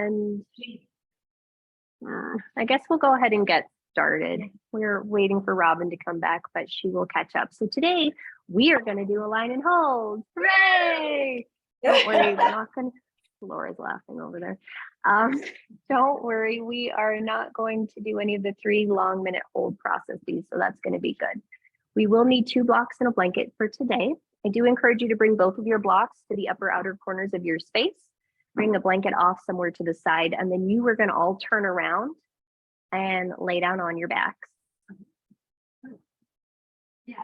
And I guess we'll go ahead and get started. We're waiting for Robin to come back, but she will catch up. So today we are going to do a line and hold. Hooray! Don't worry, we're not going to. Laura's laughing over there. Don't worry, we are not going to do any of the 3 long minute hold processes, so that's going to be good. We will need 2 blocks and a blanket for today. I do encourage you to bring both of your blocks to the upper outer corners of your space. Bring the blanket off somewhere to the side, and then you are going to all turn around and lay down on your backs. Yeah.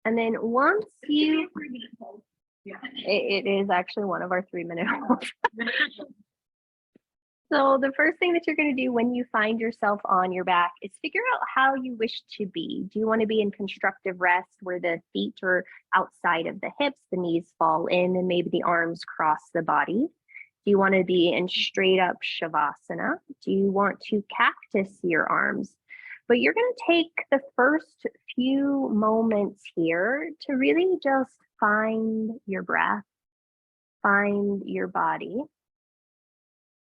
And then once you, it is actually one of our 3-minute holds. So the first thing that you're going to do when you find yourself on your back is figure out how you wish to be. Do you want to be in constructive rest where the feet are outside of the hips, the knees fall in, and maybe the arms cross the body? Do you want to be in straight up Shavasana? Do you want to cactus your arms? But you're going to take the first few moments here to really just find your breath, find your body.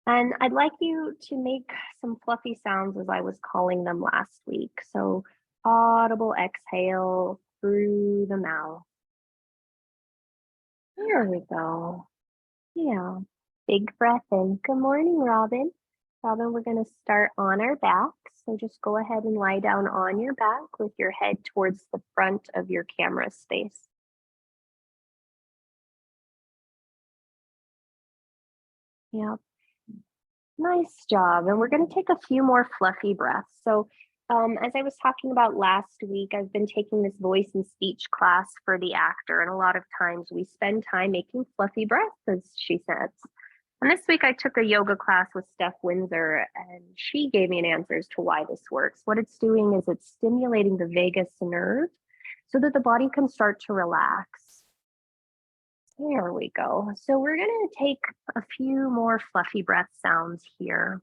And I'd like you to make some fluffy sounds as I was calling them last week. So audible exhale through the mouth. There we go. Yeah. Big breath in. Good morning, Robin. Robin, we're going to start on our back. So just go ahead and lie down on your back with your head towards the front of your camera space. Yep. Nice job. And we're going to take a few more fluffy breaths. So as I was talking about last week, I've been taking this voice and speech class for the actor. And a lot of times we spend time making fluffy breaths, as she says. And this week I took a yoga class with Steph Windsor, and she gave me an answer as to why this works. What it's doing is it's stimulating the vagus nerve so that the body can start to relax. There we go. So we're going to take a few more fluffy breath sounds here.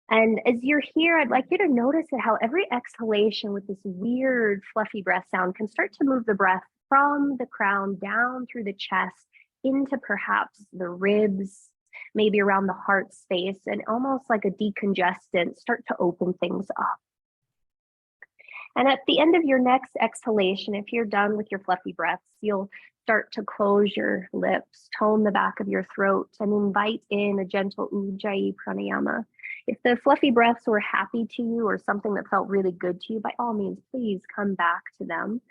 And as you're here, I'd like you to notice that how every exhalation with this weird fluffy breath sound can start to move the breath from the crown down through the chest into perhaps the ribs, maybe around the heart space, and almost like a decongestant, start to open things up. And at the end of your next exhalation, if you're done with your fluffy breaths, you'll start to close your lips, tone the back of your throat, and invite in a gentle Ujjayi pranayama. If the fluffy breaths were happy to you or something that felt really good to you, by all means, please come back to them.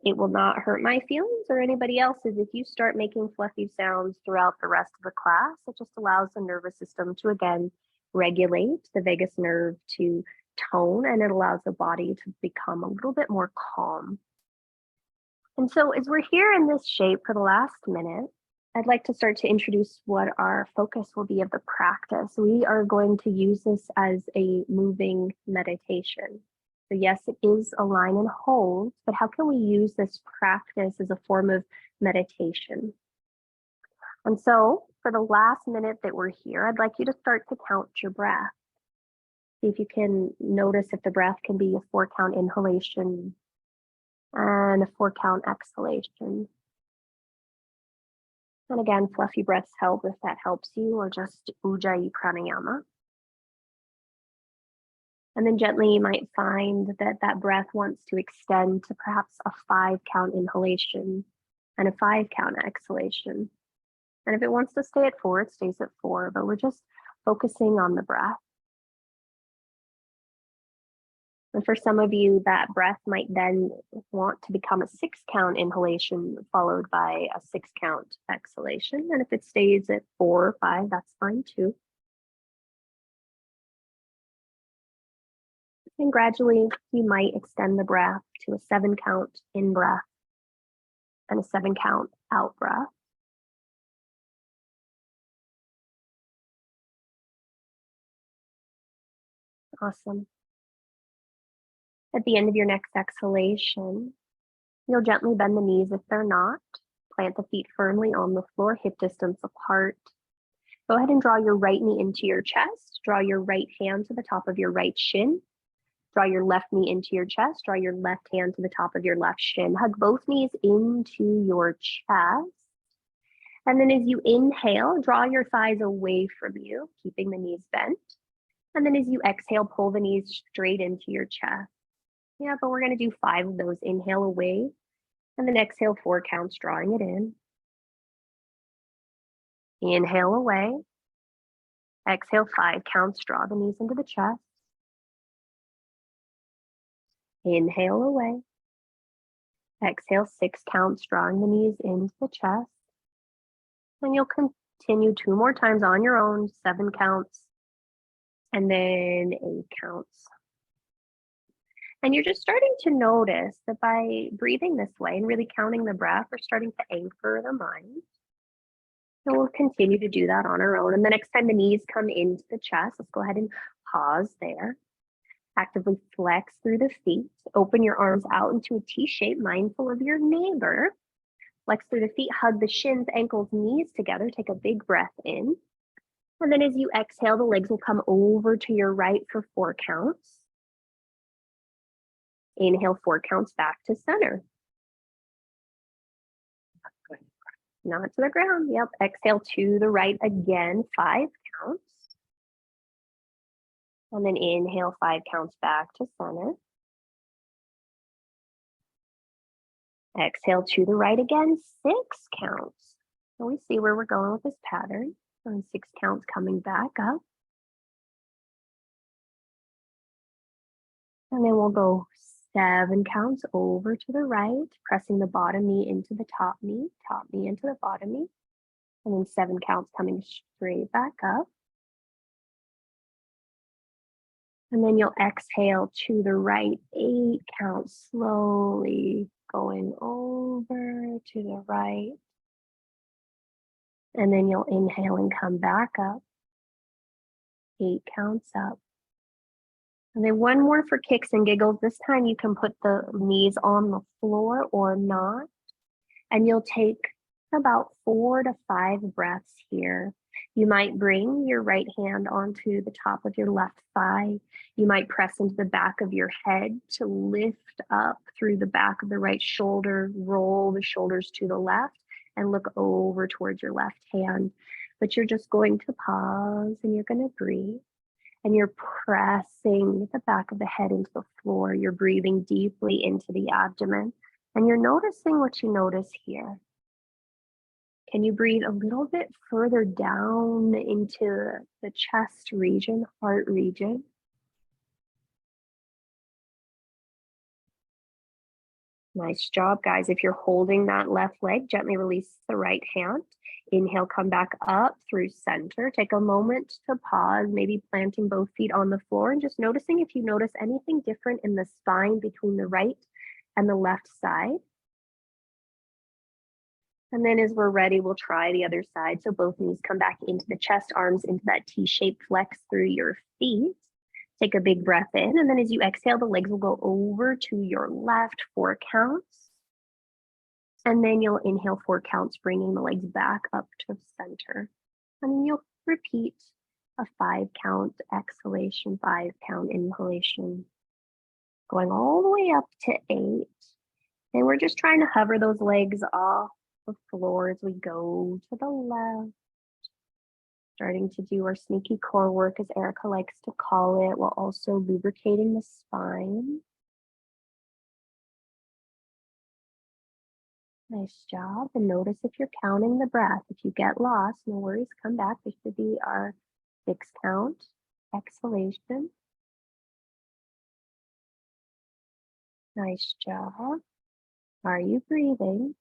It will not hurt my feelings or anybody else's if you start making fluffy sounds throughout the rest of the class. It just allows the nervous system to, again, regulate the vagus nerve to tone, and it allows the body to become a little bit more calm. And so as we're here in this shape for the last minute, I'd like to start to introduce what our focus will be of the practice. We are going to use this as a moving meditation. So yes, it is a line and hold, but how can we use this practice as a form of meditation? And so for the last minute that we're here, I'd like you to start to count your breath. See if you can notice if the breath can be a 4-count inhalation and a 4-count exhalation. And again, fluffy breaths help if that helps you, or just Ujjayi pranayama. And then gently you might find that that breath wants to extend to perhaps a 5-count inhalation and a 5-count exhalation. And if it wants to stay at 4, it stays at 4, but we're just focusing on the breath. And for some of you, that breath might then want to become a 6-count inhalation followed by a 6-count exhalation. And if it stays at 4 or 5, that's fine too. And gradually, you might extend the breath to a 7-count in-breath and a 7-count out-breath. Awesome. At the end of your next exhalation, you'll gently bend the knees if they're not. Plant the feet firmly on the floor, hip distance apart. Go ahead and draw your right knee into your chest. Draw your right hand to the top of your right shin. Draw your left knee into your chest. Draw your left hand to the top of your left shin. Hug both knees into your chest. And then as you inhale, draw your thighs away from you, keeping the knees bent. And then as you exhale, pull the knees straight into your chest. Yeah, but we're going to do 5 of those. Inhale away, and then exhale 4 counts, drawing it in. Inhale away. Exhale 5 counts, draw the knees into the chest. Inhale away. Exhale 6 counts, drawing the knees into the chest. And you'll continue 2 more times on your own, 7 counts, and then 8 counts. And you're just starting to notice that by breathing this way and really counting the breath, we're starting to anchor the mind. And we'll continue to do that on our own. And the next time the knees come into the chest, let's go ahead and pause there. Actively flex through the feet. Open your arms out into a T shape, mindful of your neighbor. Flex through the feet, hug the shins, ankles, knees together. Take a big breath in. And then as you exhale, the legs will come over to your right for 4 counts. Inhale 4 counts back to center. Not to the ground. Yep. Exhale to the right again, 5 counts. And then inhale 5 counts back to center. Exhale to the right again, 6 counts. And we see where we're going with this pattern. And 6 counts coming back up. And then we'll go 7 counts over to the right, pressing the bottom knee into the top knee into the bottom knee. And then 7 counts coming straight back up. And then you'll exhale to the right, 8 counts, slowly going over to the right. And then you'll inhale and come back up, 8 counts up. And then 1 more for kicks and giggles. This time you can put the knees on the floor or not. And you'll take about 4 to 5 breaths here. You might bring your right hand onto the top of your left thigh. You might press into the back of your head to lift up through the back of the right shoulder, roll the shoulders to the left, and look over towards your left hand. But you're just going to pause and you're going to breathe. And you're pressing the back of the head into the floor. You're breathing deeply into the abdomen. And you're noticing what you notice here. Can you breathe a little bit further down into the chest region, heart region? Nice job, guys. If you're holding that left leg, gently release the right hand. Inhale, come back up through center. Take a moment to pause, maybe planting both feet on the floor and just noticing if you notice anything different in the spine between the right and the left side. And then as we're ready, we'll try the other side. So both knees come back into the chest, arms into that T-shaped flex through your feet. Take a big breath in. And then as you exhale, the legs will go over to your left, 4 counts. And then you'll inhale 4 counts, bringing the legs back up to center. And then you'll repeat a 5 count exhalation, 5 count inhalation, going all the way up to 8. And we're just trying to hover those legs off the floor as we go to the left. Starting to do our sneaky core work, as Erica likes to call it, while also lubricating the spine. Nice job. And notice if you're counting the breath. If you get lost, no worries, come back. This should be our 6 count exhalation. Nice job. Are you breathing?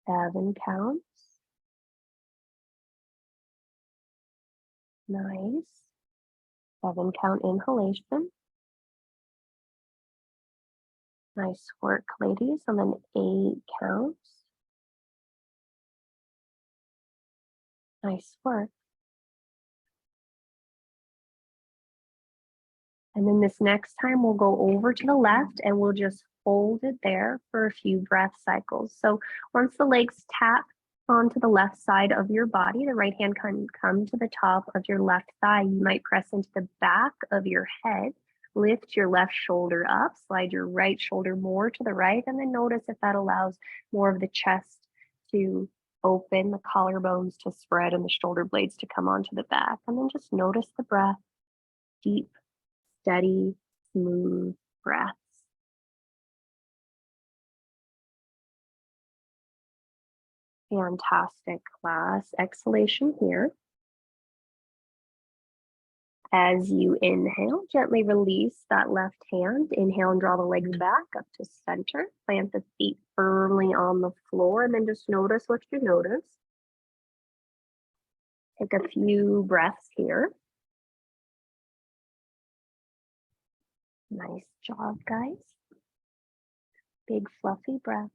7 counts. Nice. 7 count inhalation. Nice work, ladies. And then 8 counts. Nice work. And then this next time we'll go over to the left and we'll just hold it there for a few breath cycles. So once the legs tap onto the left side of your body, the right hand can come to the top of your left thigh. You might press into the back of your head, lift your left shoulder up, slide your right shoulder more to the right, and then notice if that allows more of the chest to open, the collarbones to spread, and the shoulder blades to come onto the back. And then just notice the breath, deep, steady, smooth breaths. Fantastic. Last exhalation here. As you inhale, gently release that left hand. Inhale and draw the legs back up to center. Plant the feet firmly on the floor, and then just notice what you notice. Take a few breaths here. Nice job, guys. Big fluffy breaths.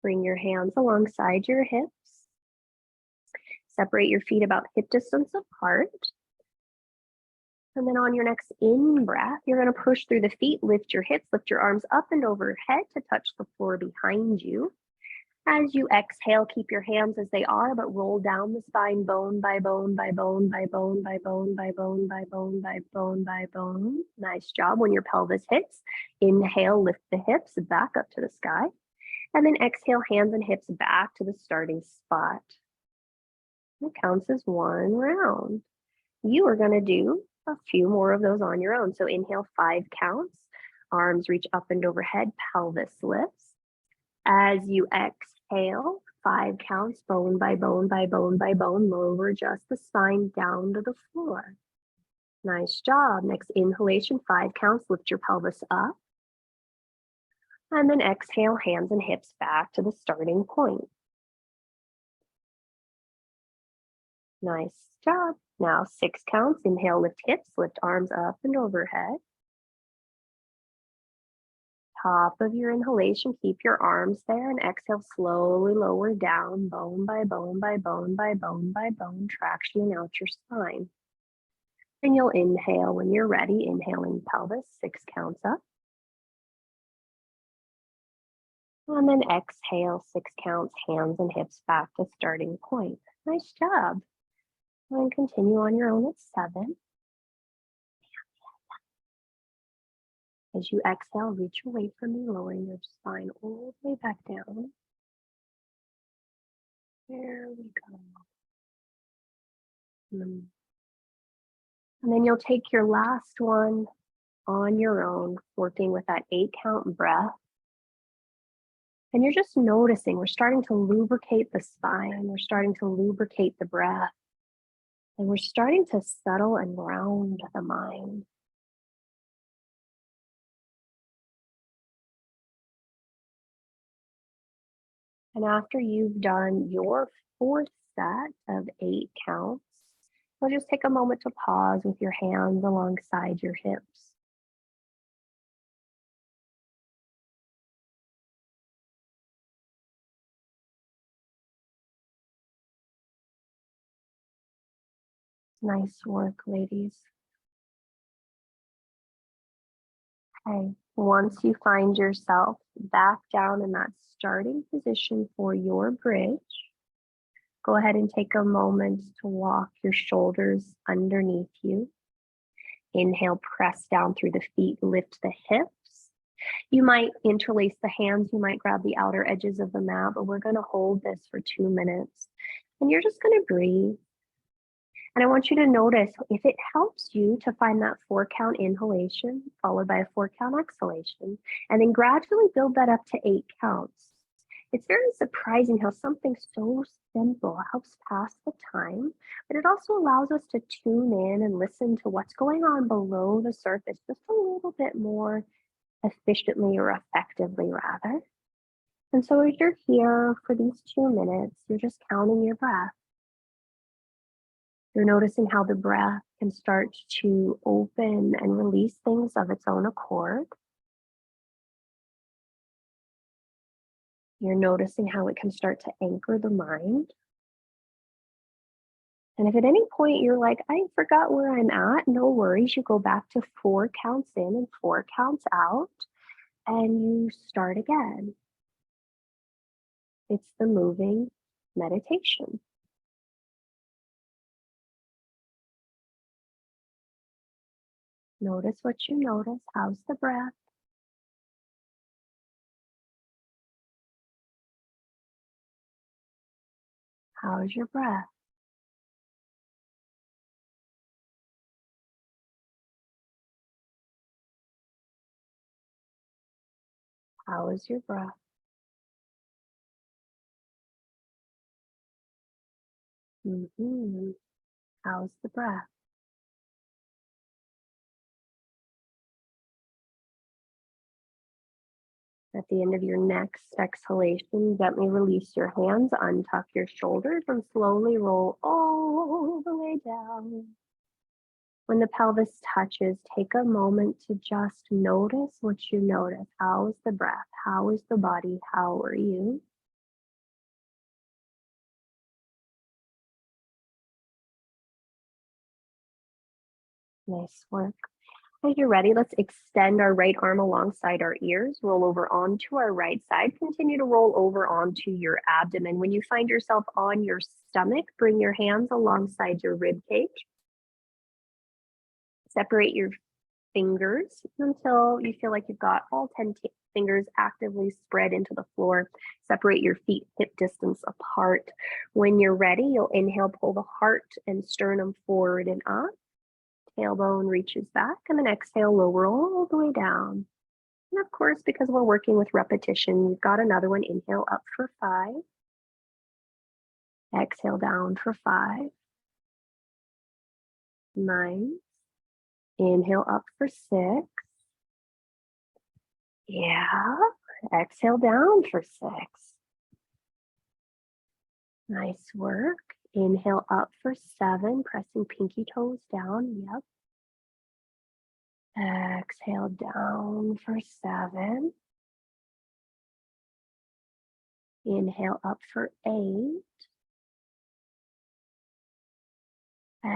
Bring your hands alongside your hips. Separate your feet about hip distance apart. And then on your next in-breath, you're going to push through the feet, lift your hips, lift your arms up and overhead to touch the floor behind you. As you exhale, keep your hands as they are, but roll down the spine bone by bone by bone by bone by bone by bone by bone by bone by bone. Nice job. When your pelvis hits, inhale, lift the hips back up to the sky. And then exhale, hands and hips back to the starting spot. It counts as one round. You are going to do a few more of those on your own. So inhale, 5 counts. Arms reach up and overhead, pelvis lifts. As you exhale, 5 counts, bone by bone by bone by bone, lower just the spine down to the floor. Nice job. Next inhalation, 5 counts, lift your pelvis up. And then exhale, hands and hips back to the starting point. Nice job. Now 6 counts. Inhale, lift hips, lift arms up and overhead. Top of your inhalation, keep your arms there, and exhale, slowly lower down, bone by bone by bone by bone by bone, tractioning out your spine. And you'll inhale when you're ready, inhaling pelvis, 6 counts up. And then exhale, 6 counts, hands and hips back to starting point. Nice job. And continue on your own at 7. As you exhale, reach away from me, lowering your spine all the way back down. There we go. And then you'll take your last one on your own, working with that 8 count breath. And you're just noticing, we're starting to lubricate the spine, we're starting to lubricate the breath, and we're starting to settle and ground the mind. And after you've done your 4th set of 8 counts, you'll just take a moment to pause with your hands alongside your hips. Nice work, ladies. Okay, once you find yourself back down in that starting position for your bridge, go ahead and take a moment to walk your shoulders underneath you. Inhale, press down through the feet, lift the hips. You might interlace the hands, you might grab the outer edges of the mat, but we're going to hold this for 2 minutes. And you're just going to breathe. And I want you to notice if it helps you to find that 4 count inhalation followed by a 4 count exhalation, and then gradually build that up to 8 counts. It's very surprising how something so simple helps pass the time, but it also allows us to tune in and listen to what's going on below the surface just a little bit more efficiently or effectively, rather. And so as you're here for these 2 minutes, you're just counting your breath. You're noticing how the breath can start to open and release things of its own accord. You're noticing how it can start to anchor the mind. And if at any point you're like, I forgot where I'm at, no worries. You go back to 4 counts in and 4 counts out, and you start again. It's the moving meditation. Notice what you notice. How's the breath? How's your breath? How is your breath? How's the breath? At the end of your next exhalation, gently release your hands, untuck your shoulders, and slowly roll all the way down. When the pelvis touches, take a moment to just notice what you notice. How is the breath? How is the body? How are you? Nice work. As you're ready, let's extend our right arm alongside our ears, roll over onto our right side, continue to roll over onto your abdomen. When you find yourself on your stomach, bring your hands alongside your rib cage. Separate your fingers until you feel like you've got all 10 fingers actively spread into the floor. Separate your feet hip distance apart. When you're ready, you'll inhale, pull the heart and sternum forward and up. Tailbone reaches back, and then exhale, lower all the way down. And of course, because we're working with repetition, you've got another one. Inhale up for 5. Exhale down for 5. Nice. Inhale up for 6. Yeah. Exhale down for 6. Nice work. Inhale up for 7, pressing pinky toes down. Yep. Exhale down for 7. Inhale up for 8.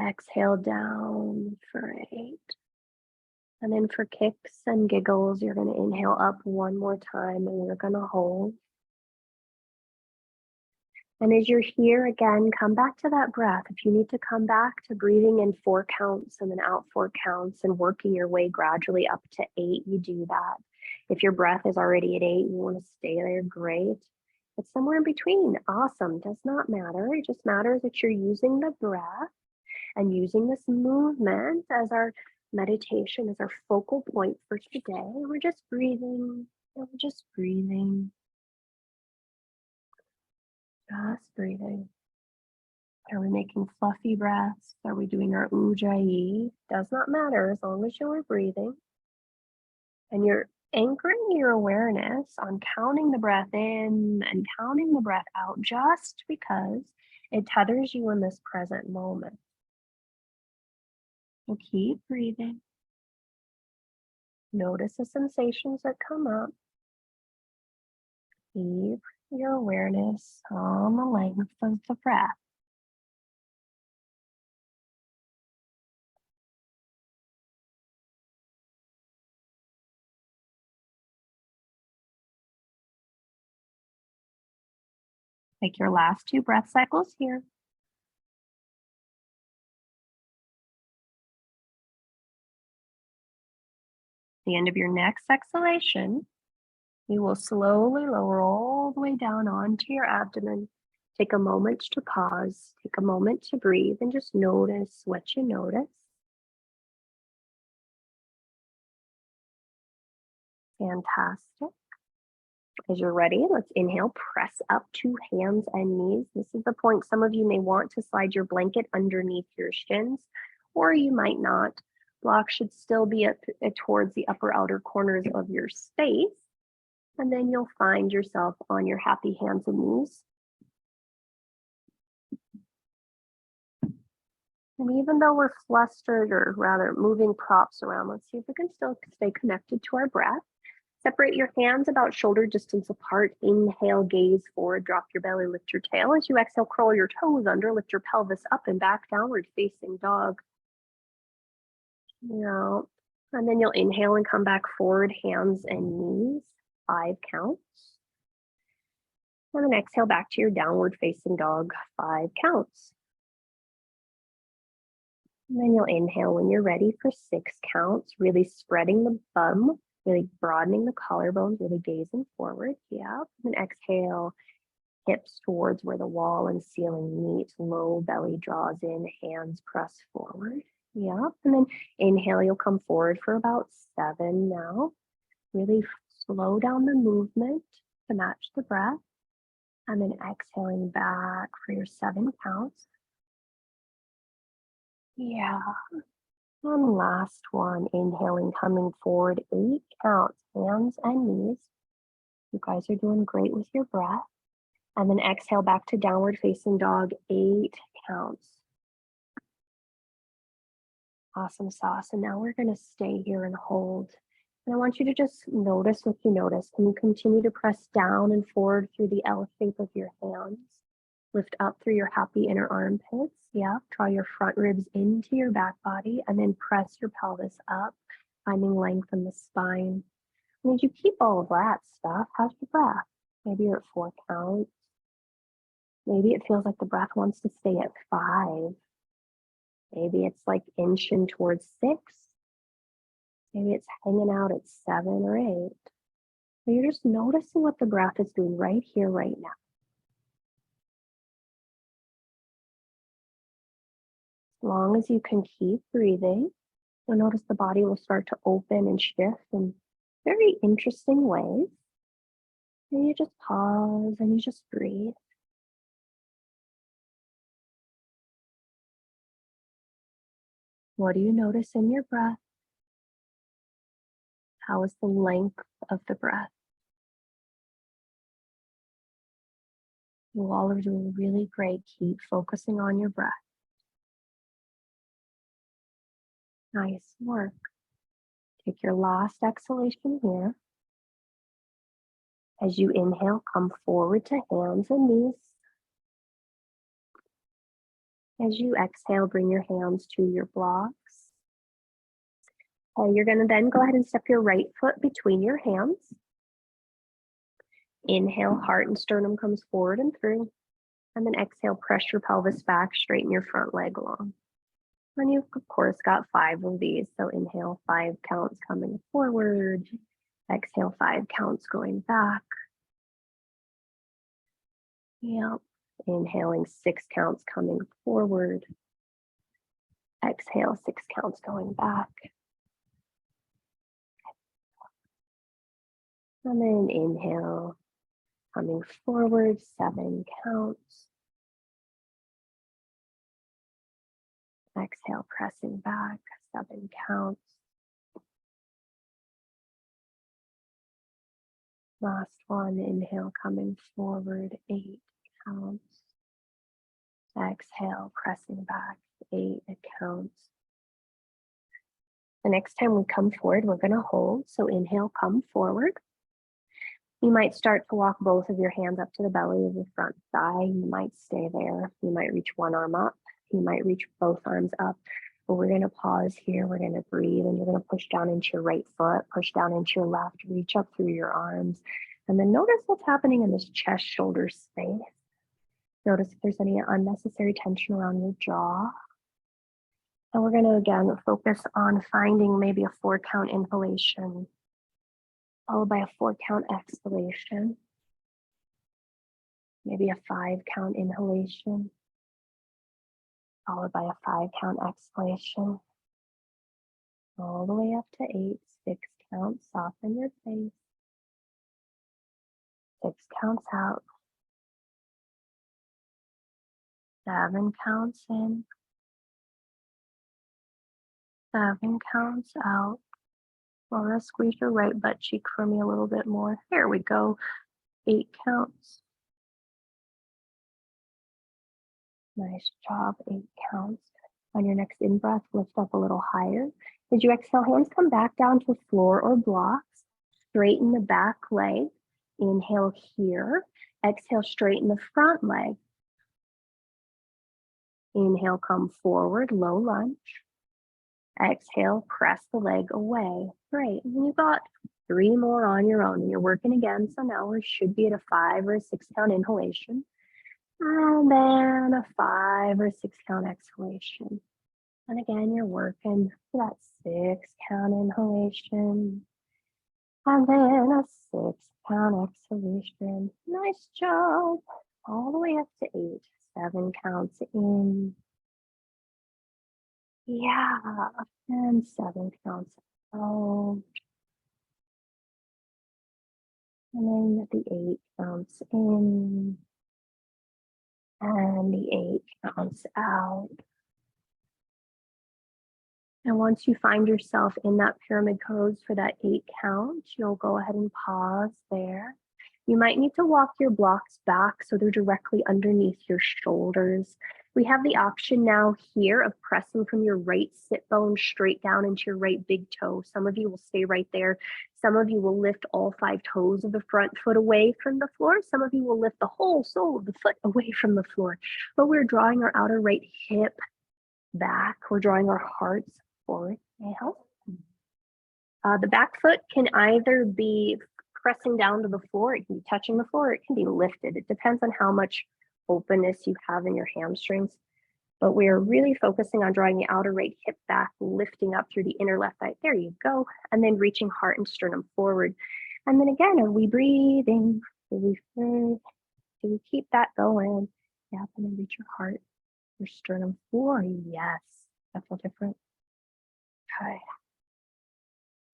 Exhale down for 8. And then for kicks and giggles, you're going to inhale up one more time and you're going to hold. And as you're here again, come back to that breath. If you need to come back to breathing in 4 counts and then out 4 counts and working your way gradually up to 8, you do that. If your breath is already at 8, you want to stay there, great. It's somewhere in between, awesome, does not matter. It just matters that you're using the breath and using this movement as our meditation, as our focal point for today. We're just breathing, we're just breathing. Just breathing. Are we making fluffy breaths? Are we doing our ujjayi? Does not matter as long as you're breathing. And you're anchoring your awareness on counting the breath in and counting the breath out just because it tethers you in this present moment. So keep breathing. Notice the sensations that come up. Keep your awareness on the length of the breath. Take your last 2 breath cycles here. The end of your next exhalation, you will slowly lower all the way down onto your abdomen. Take a moment to pause, take a moment to breathe, and just notice what you notice. Fantastic. As you're ready, let's inhale, press up to hands and knees. This is the point some of you may want to slide your blanket underneath your shins, or you might not. Block should still be towards the upper outer corners of your space. And then you'll find yourself on your happy hands and knees. And even though we're flustered, or rather moving props around, let's see if we can still stay connected to our breath. Separate your hands about shoulder distance apart. Inhale, gaze forward, drop your belly, lift your tail. As you exhale, curl your toes under, lift your pelvis up and back, downward facing dog. Yeah. And then you'll inhale and come back forward, hands and knees, 5 counts. And then exhale back to your downward facing dog, 5 counts. And then you'll inhale when you're ready for 6 counts, really spreading the bum, really broadening the collarbones, really gazing forward. Yeah. And exhale, hips towards where the wall and ceiling meet. Low belly draws in, hands press forward. Yep. And then inhale, you'll come forward for about 7 now. Really slow down the movement to match the breath. And then exhaling back for your 7 counts. Yeah. And last one, inhaling, coming forward, 8 counts, hands and knees. You guys are doing great with your breath. And then exhale back to downward facing dog, 8 counts. Awesome sauce. And now we're going to stay here and hold. And I want you to just notice what you notice. Can you continue to press down and forward through the L shape of your hands? Lift up through your happy inner armpits. Yeah. Draw your front ribs into your back body and then press your pelvis up, finding length in the spine. And as you keep all of that stuff, how's your breath? Maybe you're at 4 counts. Maybe it feels like the breath wants to stay at 5. Maybe it's like inching towards 6. Maybe it's hanging out at 7 or 8. So you're just noticing what the breath is doing right here, right now. As long as you can keep breathing, you'll notice the body will start to open and shift in very interesting ways. And you just pause and you just breathe. What do you notice in your breath? How is the length of the breath? You all are doing really great. Keep focusing on your breath. Nice work. Take your last exhalation here. As you inhale, come forward to hands and knees. As you exhale, bring your hands to your blocks. You're going to then go ahead and step your right foot between your hands. Inhale, heart and sternum comes forward and through. And then exhale, press your pelvis back, straighten your front leg long. And you've, of course, got 5 of these. So inhale, 5 counts coming forward. Exhale, 5 counts going back. Yep. Inhaling, 6 counts coming forward. Exhale, 6 counts going back. And then inhale, coming forward, 7 counts. Exhale, pressing back, 7 counts. Last one, inhale, coming forward, 8 counts. Exhale, pressing back, 8 counts. The next time we come forward, we're going to hold. So inhale, come forward. You might start to walk both of your hands up to the belly of the front thigh. You might stay there. You might reach one arm up. You might reach both arms up. But we're going to pause here. We're going to breathe, and you're going to push down into your right foot, push down into your left, reach up through your arms. And then notice what's happening in this chest shoulder space. Notice if there's any unnecessary tension around your jaw. And we're going to, again, focus on finding maybe a 4 count inhalation, followed by a 4 count exhalation, maybe a 5 count inhalation, followed by a 5 count exhalation, all the way up to 8, 6 counts, soften your face, 6 counts out, 7 counts in, 7 counts out. Laura, squeeze your right butt cheek for me a little bit more. There we go. 8 counts. Nice job. 8 counts. On your next in-breath, lift up a little higher. As you exhale, hands come back down to floor or blocks. Straighten the back leg. Inhale here. Exhale, straighten the front leg. Inhale, come forward, low lunge. Exhale, press the leg away. Great. And you've got 3 more on your own. You're working again. So now we should be at a 5 or a 6 count inhalation. And then a 5 or 6 count exhalation. And again, you're working for that 6 count inhalation. And then a 6 count exhalation. Nice job. all the way up to 8. 7 counts in. Yeah, and 7 counts out. And then the 8 counts in. And the 8 counts out. And once you find yourself in that pyramid pose for that 8 count, you'll go ahead and pause there. You might need to walk your blocks back so they're directly underneath your shoulders. We have the option now here of pressing from your right sit bone straight down into your right big toe. Some of you will stay right there. Some of you will lift all 5 toes of the front foot away from the floor. Some of you will lift the whole sole of the foot away from the floor. But we're drawing our outer right hip back. We're drawing our hearts forward. May I help? The back foot can either be pressing down to the floor, it can be touching the floor, it can be lifted. It depends on how much openness you have in your hamstrings. But we are really focusing on drawing the outer right hip back, lifting up through the inner left thigh. There you go. And then reaching heart and sternum forward. And then again, are we breathing? Do we keep that going? Yeah, and then reach your heart, your sternum forward. Yes, that feel different. Okay.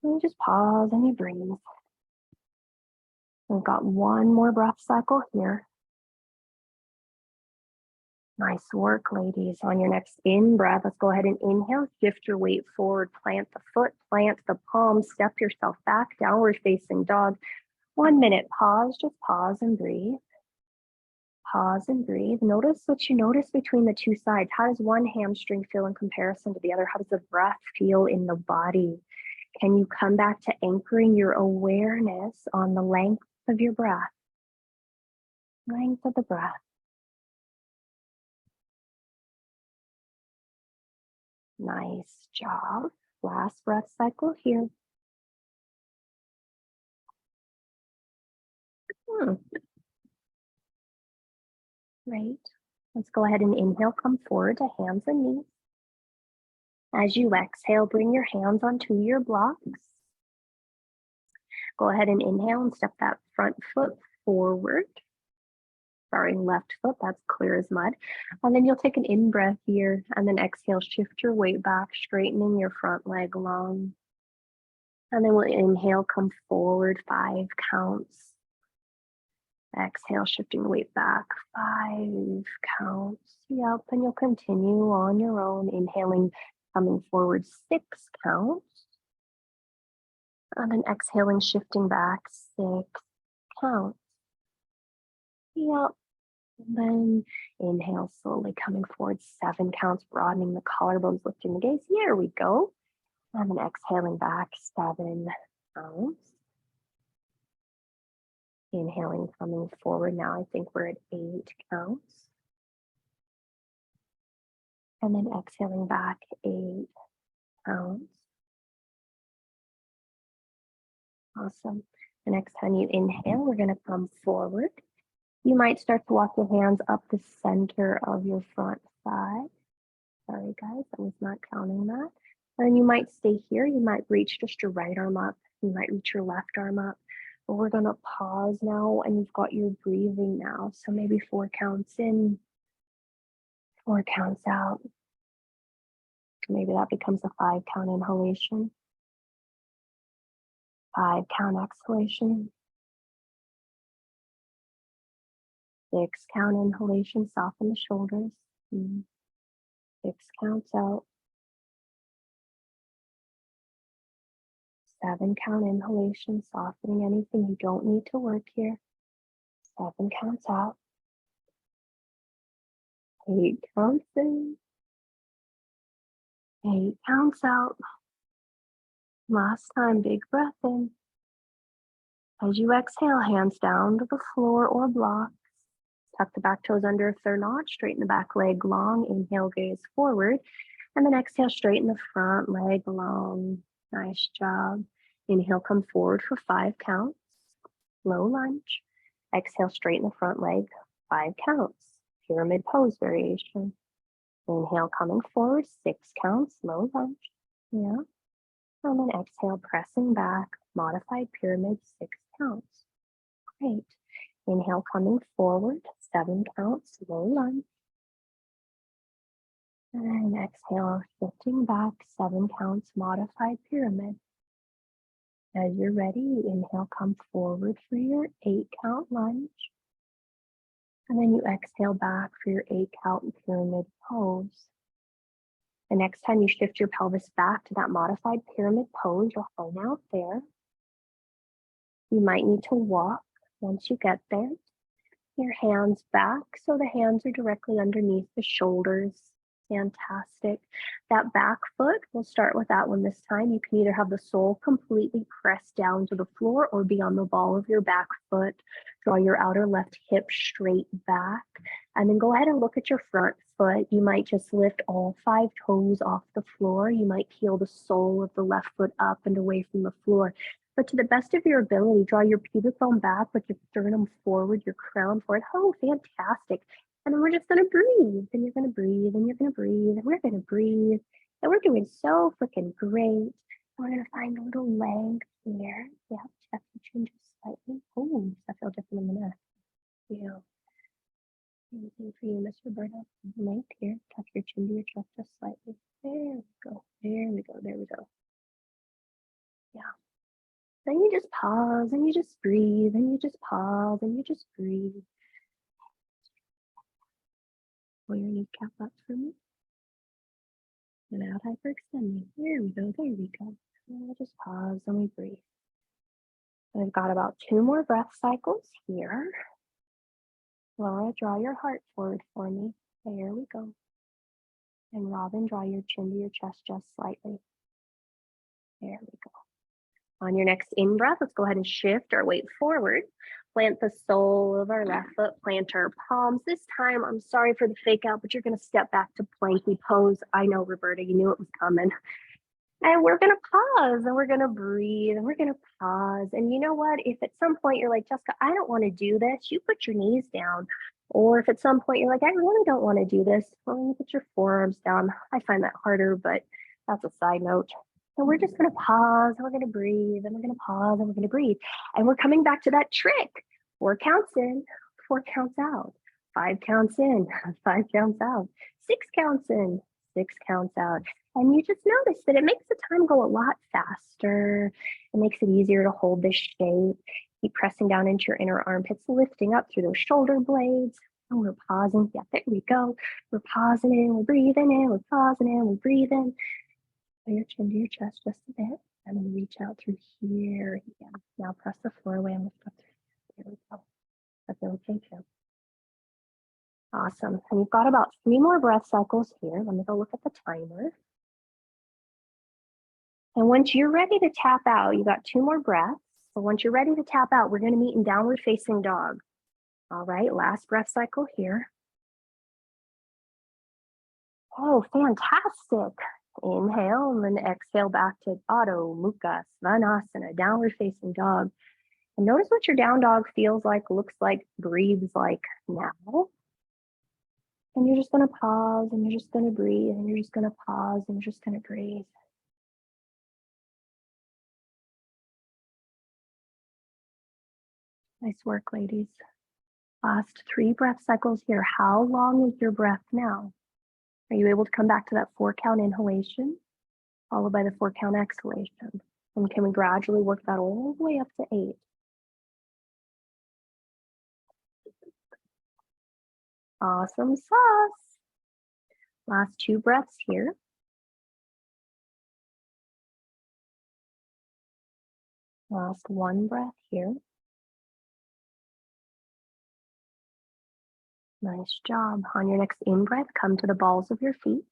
And you just pause and you breathe. We've got one more breath cycle here. Nice work, ladies. On your next in-breath, let's go ahead and inhale. Shift your weight forward. Plant the foot, plant the palm. Step yourself back, downward facing dog. 1 minute. Pause. Just pause and breathe. Pause and breathe. Notice what you notice between the two sides. How does one hamstring feel in comparison to the other? How does the breath feel in the body? Can you come back to anchoring your awareness on the length of your breath? Length of the breath. Nice job. Last breath cycle here. Great. Let's go ahead and inhale, come forward to hands and knees. As you exhale, bring your hands onto your blocks. Go ahead and inhale and step that front foot forward. Sorry, left foot, that's clear as mud. And then you'll take an in-breath here, and then exhale, shift your weight back, straightening your front leg long. And then we'll inhale, come forward, 5 counts. Exhale, shifting the weight back, 5 counts. Yep, and you'll continue on your own, inhaling, coming forward, 6 counts. And then exhaling, shifting back, 6 counts. Yep. And then inhale, slowly coming forward, 7 counts, broadening the collarbones, lifting the gaze. Here we go. And then exhaling back, 7 counts. Inhaling, coming forward. Now I think we're at 8 counts. And then exhaling back, 8 counts. Awesome. The next time you inhale, we're going to come forward. You might start to walk your hands up the center of your front thigh. Sorry, guys, I was not counting that. And you might stay here. You might reach just your right arm up. You might reach your left arm up. But we're going to pause now, and you've got your breathing now. So maybe 4 counts in, 4 counts out. Maybe that becomes a 5 count inhalation. 5 count exhalation. 6 count inhalation, soften the shoulders. 6 counts out. 7 count inhalation, softening anything you don't need to work here. 7 counts out. 8 counts in. 8 counts out. Last time, big breath in. As you exhale, hands down to the floor or blocks. Tuck the back toes under if they're not. Straighten the back leg long. Inhale, gaze forward. And then exhale, straighten the front leg long. Nice job. Inhale, come forward for 5 counts. Low lunge. Exhale, straighten the front leg. 5 counts. Pyramid pose variation. Inhale, coming forward. 6 counts. Low lunge. Yeah. And then exhale, pressing back. Modified pyramid. 6 counts. Great. Inhale, coming forward. 7 counts, slow lunge. And exhale, shifting back, 7 counts, modified pyramid. As you're ready, inhale, come forward for your 8 count lunge. And then you exhale back for your 8 count pyramid pose. The next time you shift your pelvis back to that modified pyramid pose, you'll hang out there. You might need to walk once you get there. Your hands back so the hands are directly underneath the shoulders. Fantastic. That back foot, we'll start with that one this time. You can either have the sole completely pressed down to the floor or be on the ball of your back foot. Draw your outer left hip straight back. And then go ahead and look at your front foot. You might just lift all 5 toes off the floor. You might peel the sole of the left foot up and away from the floor. But to the best of your ability, draw your pubic bone back with your sternum forward, your crown forward. Oh, fantastic. And then we're just going to breathe, and you're going to breathe, and you're going to breathe, and we're going to breathe. And we're doing so freaking great. And we're going to find a little length here. Yeah, chest will change slightly. Oh, does that feel different in the neck? Yeah. Anything for you, Miss Roberta? Length here. Tuck your chin to your chest just slightly. There we go. There we go. There we go. Yeah. Then you just pause, and you just breathe, and you just pause, and you just breathe. Pull your kneecap up for me. Without hyperextending. There we go, there we go. And we'll just pause and we breathe. I've got about 2 more breath cycles here. Laura, draw your heart forward for me. There we go. And Robin, draw your chin to your chest just slightly. There we go. On your next in-breath, let's go ahead and shift our weight forward. Plant the sole of our left foot, plant our palms. This time, I'm sorry for the fake out, but you're going to step back to planky pose. I know, Roberta, you knew it was coming. And we're going to pause, and we're going to breathe, and we're going to pause. And you know what? If at some point you're like, Jessica, I don't want to do this, you put your knees down. Or if at some point you're like, I really don't want to do this, well, you put your forearms down. I find that harder, but that's a side note. And we're just going to pause, and we're going to breathe, and we're going to pause, and we're going to breathe. And we're coming back to that trick. 4 counts in, 4 counts out. 5 counts in, 5 counts out. 6 counts in, 6 counts out. And you just notice that it makes the time go a lot faster. It makes it easier to hold this shape. Keep pressing down into your inner armpits, lifting up through those shoulder blades. And we're pausing. Yeah, there we go. We're pausing in, we're breathing in, we're pausing in, we're breathing. Put your chin to your chest just a bit. And then reach out through here again. Now press the floor away and lift up through. There we go. That's okay too. Awesome. And you've got about 3 more breath cycles here. Let me go look at the timer. And once you're ready to tap out, you got 2 more breaths. So once you're ready to tap out, we're going to meet in downward facing dog. All right, last breath cycle here. Oh, fantastic. Inhale and then exhale back to Adho Mukha Svanasana, downward facing dog. And notice what your down dog feels like, looks like, breathes like now. And you're just going to pause, and you're just going to breathe, and you're just going to pause, and you're just going to breathe. Nice work, ladies. Last 3 breath cycles here. How long is your breath now? Are you able to come back to that 4 count inhalation, followed by the 4 count exhalation? And can we gradually work that all the way up to 8? Awesome sauce. Last 2 breaths here. Last 1 breath here. Nice job. On your next in-breath, come to the balls of your feet.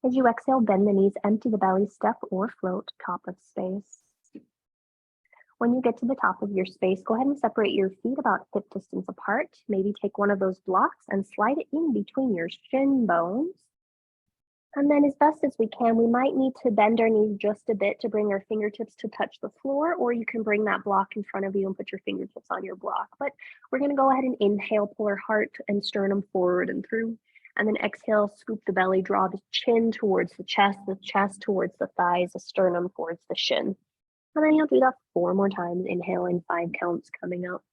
As you exhale, bend the knees, empty the belly, step or float, top of space. When you get to the top of your space, go ahead and separate your feet about hip distance apart. Maybe take one of those blocks and slide it in between your shin bones. And then as best as we can, we might need to bend our knees just a bit to bring our fingertips to touch the floor, or you can bring that block in front of you and put your fingertips on your block. But we're going to go ahead and inhale, pull our heart and sternum forward and through. And then exhale, scoop the belly, draw the chin towards the chest towards the thighs, the sternum towards the shin. And then you'll do that 4 more times. Inhale in 5 counts coming up.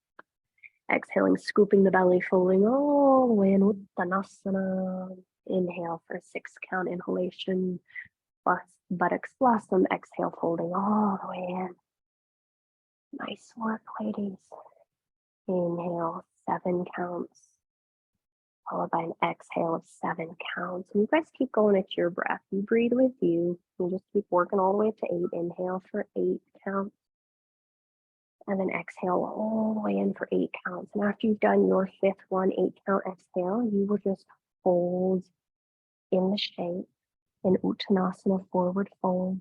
Exhaling, scooping the belly, folding all the way in Uttanasana. Inhale for 6 count inhalation. Plus buttocks blossom. Exhale, folding all the way in. Nice work, ladies. Inhale, 7 counts. Followed by an exhale of 7 counts. And you guys keep going at your breath. You breathe with you. You just keep working all the way up to 8. Inhale for 8 counts. And then exhale all the way in for 8 counts. And after you've done your 5th one, 8 count exhale, you will just hold in the shape in Uttanasana, forward fold.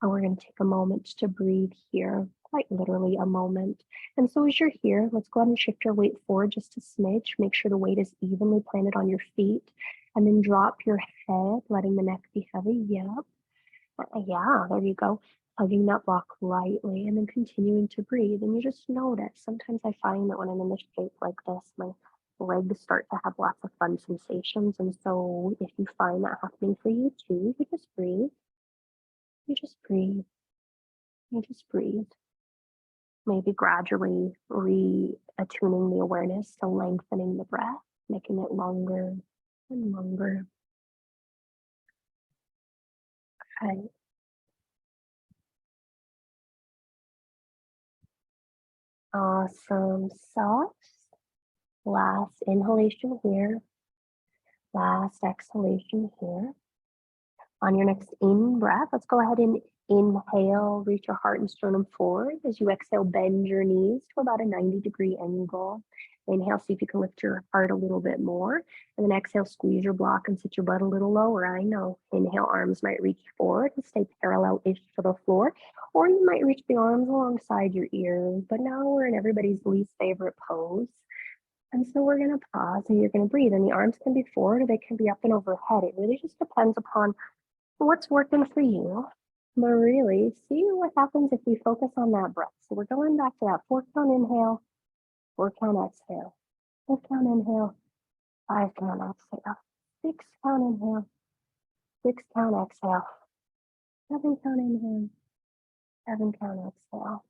And we're going to take a moment to breathe here, quite literally a moment. And so as you're here, let's go ahead and shift your weight forward just a smidge. Make sure the weight is evenly planted on your feet. And then drop your head, letting the neck be heavy. Yep. Yeah, there you go. Hugging that block lightly and then continuing to breathe. And you just notice. Sometimes I find that when I'm in this shape like this, my legs start to have lots of fun sensations. And so if you find that happening for you too, you just breathe. You just breathe. You just breathe. Maybe gradually reattuning the awareness to lengthening the breath, making it longer and longer. Okay. Awesome sauce. Last inhalation here. Last exhalation here. On your next in breath, let's go ahead and inhale, reach your heart and sternum forward. As you exhale, bend your knees to about a 90-degree angle. Inhale, see if you can lift your heart a little bit more. And then exhale, squeeze your block and sit your butt a little lower. I know. Inhale, arms might reach forward and stay parallel-ish to the floor. Or you might reach the arms alongside your ears. But now we're in everybody's least favorite pose. And so we're going to pause and you're going to breathe. And the arms can be forward or they can be up and overhead. It really just depends upon what's working for you. But really, see what happens if we focus on that breath. So we're going back to that 4 count inhale, 4 count exhale, 4 count inhale, 5 count exhale, 6 count inhale, 6 count exhale, 7 count inhale, 7 count exhale.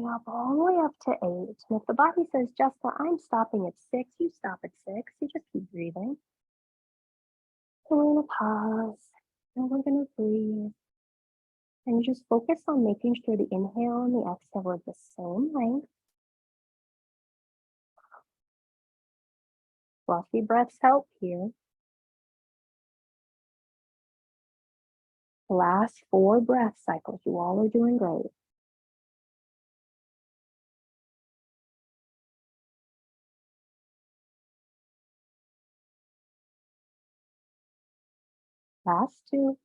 Up all the way up to 8. And if the body says, Jessica, I'm stopping at 6, you stop at 6. You just keep breathing. So we're going to pause and we're going to breathe. And you just focus on making sure the inhale and the exhale are the same length. Fluffy breaths help here. Last 4 breath cycles. You all are doing great. Last 2.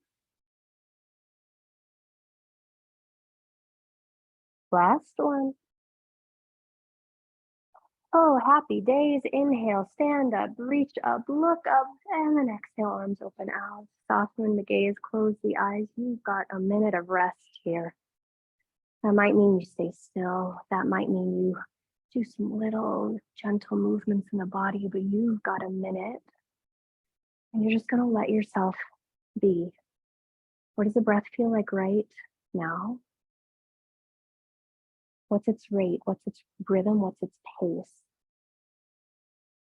Last 1. Oh, happy days. Inhale, stand up, reach up, look up, and then exhale, arms open out. Soften the gaze, close the eyes. You've got a minute of rest here. That might mean you stay still. That might mean you do some little gentle movements in the body, but you've got a minute. And you're just going to let yourself be. What does the breath feel like right now? What's its rate? What's its rhythm? What's its pace?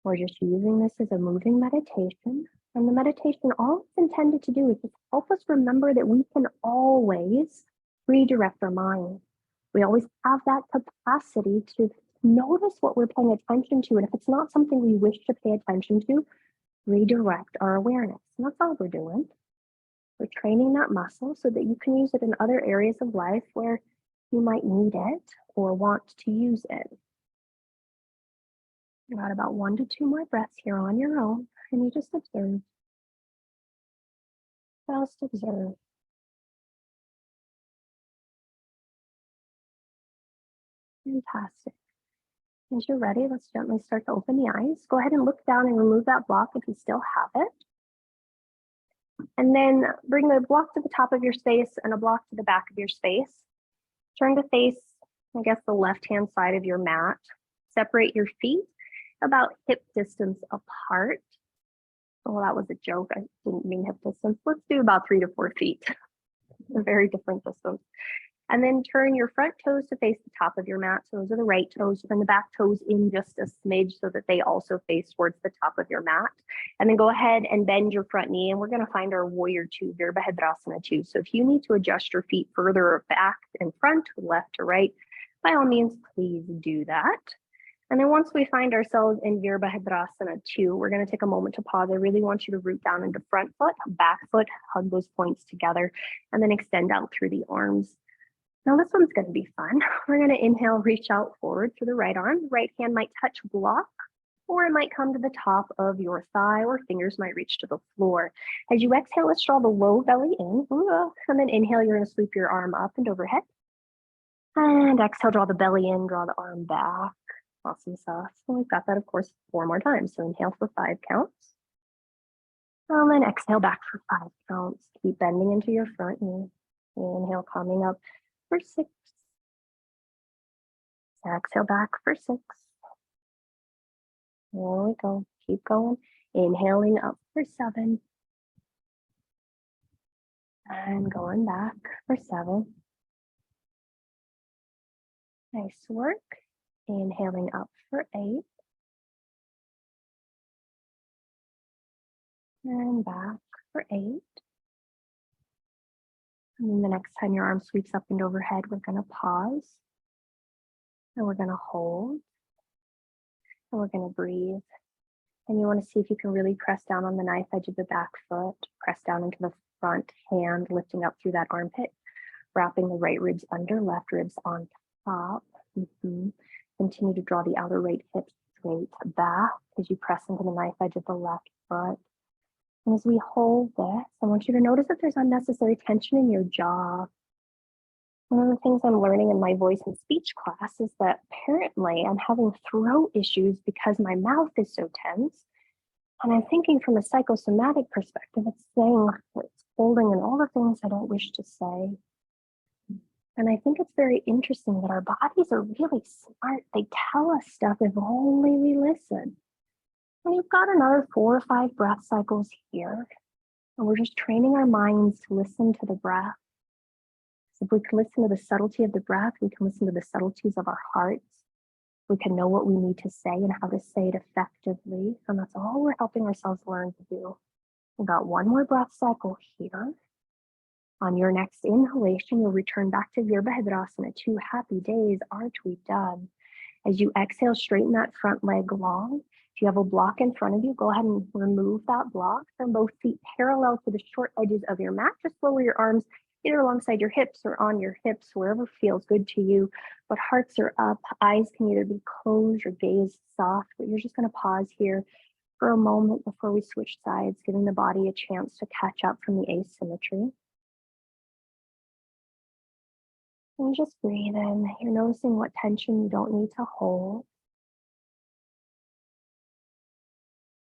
We're just using this as a moving meditation. And the meditation, all it's intended to do is just help us remember that we can always redirect our mind. We always have that capacity to notice what we're paying attention to. And if it's not something we wish to pay attention to, redirect our awareness. And that's all we're doing. We're training that muscle so that you can use it in other areas of life where you might need it or want to use it. You got about 1 to 2 more breaths here on your own, and you just observe. Just observe. Fantastic. As you're ready, let's gently start to open the eyes. Go ahead and look down and remove that block if you still have it. And then bring the block to the top of your space and a block to the back of your space. Turn to face, I guess, the left-hand side of your mat. Separate your feet about hip distance apart. Oh, that was a joke. I didn't mean hip distance. Let's do about 3 to 4 feet. A very different distance. And then turn your front toes to face the top of your mat. So those are the right toes. Bring the back toes in just a smidge so that they also face towards the top of your mat. And then go ahead and bend your front knee. And we're going to find our warrior two, Virabhadrasana 2. So if you need to adjust your feet further back and front, left to right, by all means, please do that. And then once we find ourselves in Virabhadrasana 2, we're going to take a moment to pause. I really want you to root down into front foot, back foot, hug those points together, and then extend out through the arms. Now this one's going to be fun. We're going to inhale, reach out forward through the right arm. The right hand might touch block, or it might come to the top of your thigh, or fingers might reach to the floor. As you exhale, let's draw the low belly in, and then inhale, you're going to sweep your arm up and overhead. And exhale, draw the belly in, draw the arm back. Awesome sauce. And we've got that, of course, 4 more times. So inhale for 5 counts. And then exhale back for 5 counts. Keep bending into your front knee. Inhale, coming up for 6. Exhale back for 6. There we go. Keep going. Inhaling up for 7. And going back for 7. Nice work. Inhaling up for 8. And back for 8. And then the next time your arm sweeps up and overhead, we're going to pause. And we're going to hold. And we're going to breathe. And you want to see if you can really press down on the knife edge of the back foot. Press down into the front hand, lifting up through that armpit. Wrapping the right ribs under, left ribs on top. Continue to draw the outer right hip straight back as you press into the knife edge of the left foot. And as we hold this, I want you to notice if there's unnecessary tension in your jaw. One of the things I'm learning in my voice and speech class is that apparently I'm having throat issues because my mouth is so tense. And I'm thinking from a psychosomatic perspective, it's saying it's holding in all the things I don't wish to say. And I think it's very interesting that our bodies are really smart. They tell us stuff if only we listen. And you've got another 4 or 5 breath cycles here. And we're just training our minds to listen to the breath. So if we can listen to the subtlety of the breath, we can listen to the subtleties of our hearts. We can know what we need to say and how to say it effectively. And that's all we're helping ourselves learn to do. We've got 1 more breath cycle here. On your next inhalation, you'll return back to Virabhadrasana 2. Happy days, arch, we've done. As you exhale, straighten that front leg long. If you have a block in front of you, go ahead and remove that block. From both feet parallel to the short edges of your mat. Just lower your arms either alongside your hips or on your hips, wherever feels good to you. But hearts are up, eyes can either be closed or gaze soft, but you're just going to pause here for a moment before we switch sides, giving the body a chance to catch up from the asymmetry. And just breathe in. You're noticing what tension you don't need to hold.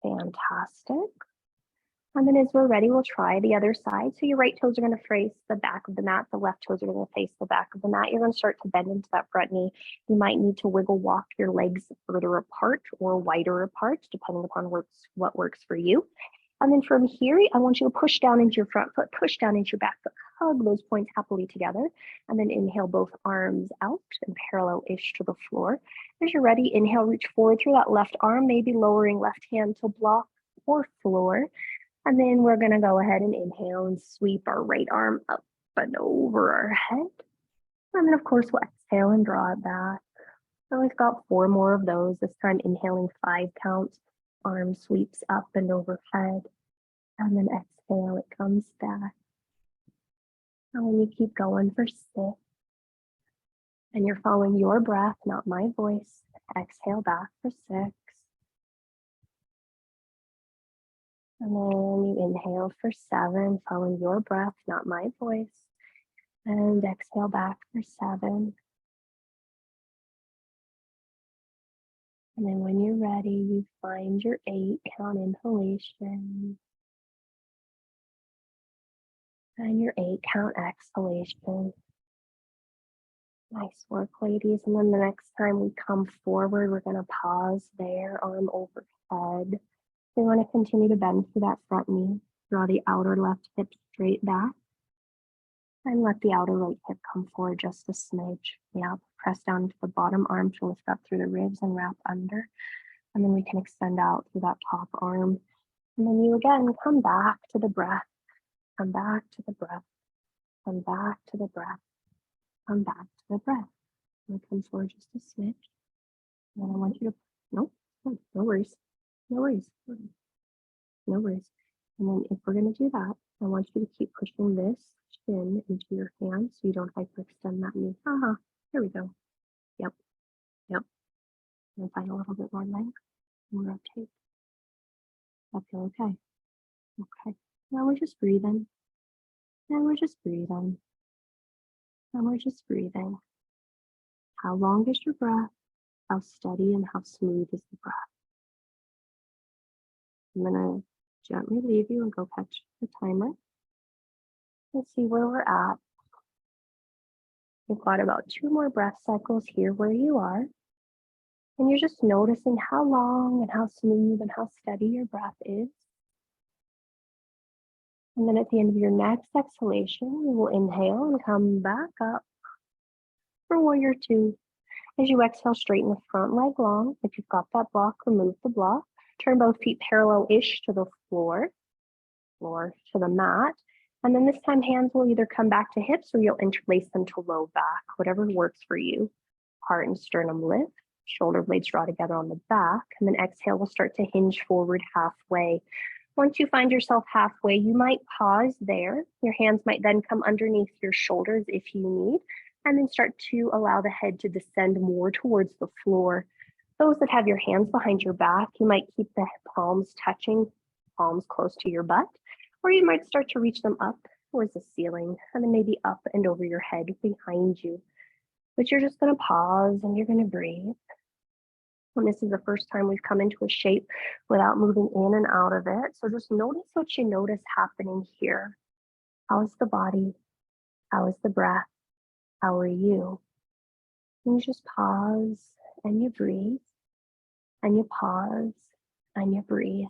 Fantastic. And then as we're ready, we'll try the other side. So your right toes are going to face the back of the mat. The left toes are going to face the back of the mat. You're going to start to bend into that front knee. You might need to wiggle walk your legs further apart or wider apart, depending upon what works for you. And then from here, I want you to push down into your front foot, push down into your back foot, hug those points happily together. And then inhale both arms out and parallel-ish to the floor. As you're ready, inhale, reach forward through that left arm, maybe lowering left hand to block or floor. And then we're going to go ahead and inhale and sweep our right arm up and over our head. And then, of course, we'll exhale and draw it back. So we've got 4 more of those. This time, inhaling 5 counts. Arm sweeps up and overhead. And then exhale, it comes back. And when you keep going for 6. And you're following your breath, not my voice. Exhale back for 6. And then you inhale for 7, following your breath, not my voice. And exhale back for 7. And then when you're ready, you find your 8 count inhalation. And your 8 count exhalation. Nice work, ladies. And then the next time we come forward, we're going to pause there, arm overhead. We want to continue to bend through that front knee. Draw the outer left hip straight back. And let the outer right hip come forward just a smidge. Yeah, press down into the bottom arm to lift up through the ribs and wrap under. And then we can extend out through that top arm. And then you again come back to the breath, come back to the breath, come back to the breath, come back to the breath. And come forward just a smidge. And then I want you to, no worries, no worries, no worries. And then if we're going to do that, I want you to keep pushing this shin into your hand so you don't hyperextend that knee. Here we go. Yep. And find a little bit more length and rotate. I feel okay. Okay. Now we're just breathing. And we're just breathing. And we're just breathing. How long is your breath? How steady and how smooth is the breath? I'm going to gently leave you and go catch the timer. Let's see where we're at. You've got about 2 more breath cycles here where you are. And you're just noticing how long and how smooth and how steady your breath is. And then at the end of your next exhalation, you will inhale and come back up for warrior 2. As you exhale, straighten the front leg long. If you've got that block, remove the block. Turn both feet parallel-ish to the floor to the mat. And then this time, hands will either come back to hips or you'll interlace them to low back, whatever works for you. Heart and sternum lift, shoulder blades draw together on the back, and then exhale will start to hinge forward halfway. Once you find yourself halfway, you might pause there. Your hands might then come underneath your shoulders if you need, and then start to allow the head to descend more towards the floor. Those that have your hands behind your back, you might keep the palms touching, palms close to your butt, or you might start to reach them up towards the ceiling and then maybe up and over your head behind you. But you're just going to pause and you're going to breathe. And this is the first time we've come into a shape without moving in and out of it. So just notice what you notice happening here. How is the body? How is the breath? How are you? And you just pause and you breathe. And you pause and you breathe.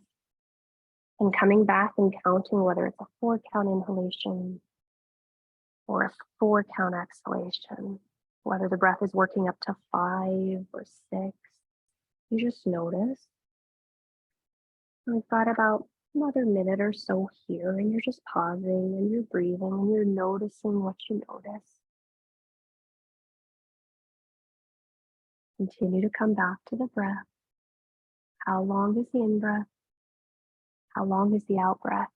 And coming back and counting, whether it's a 4-count inhalation or a 4-count exhalation, whether the breath is working up to 5 or 6, you just notice. And we've got about another minute or so here, and you're just pausing and you're breathing and you're noticing what you notice. Continue to come back to the breath. How long is the in-breath? How long is the out-breath?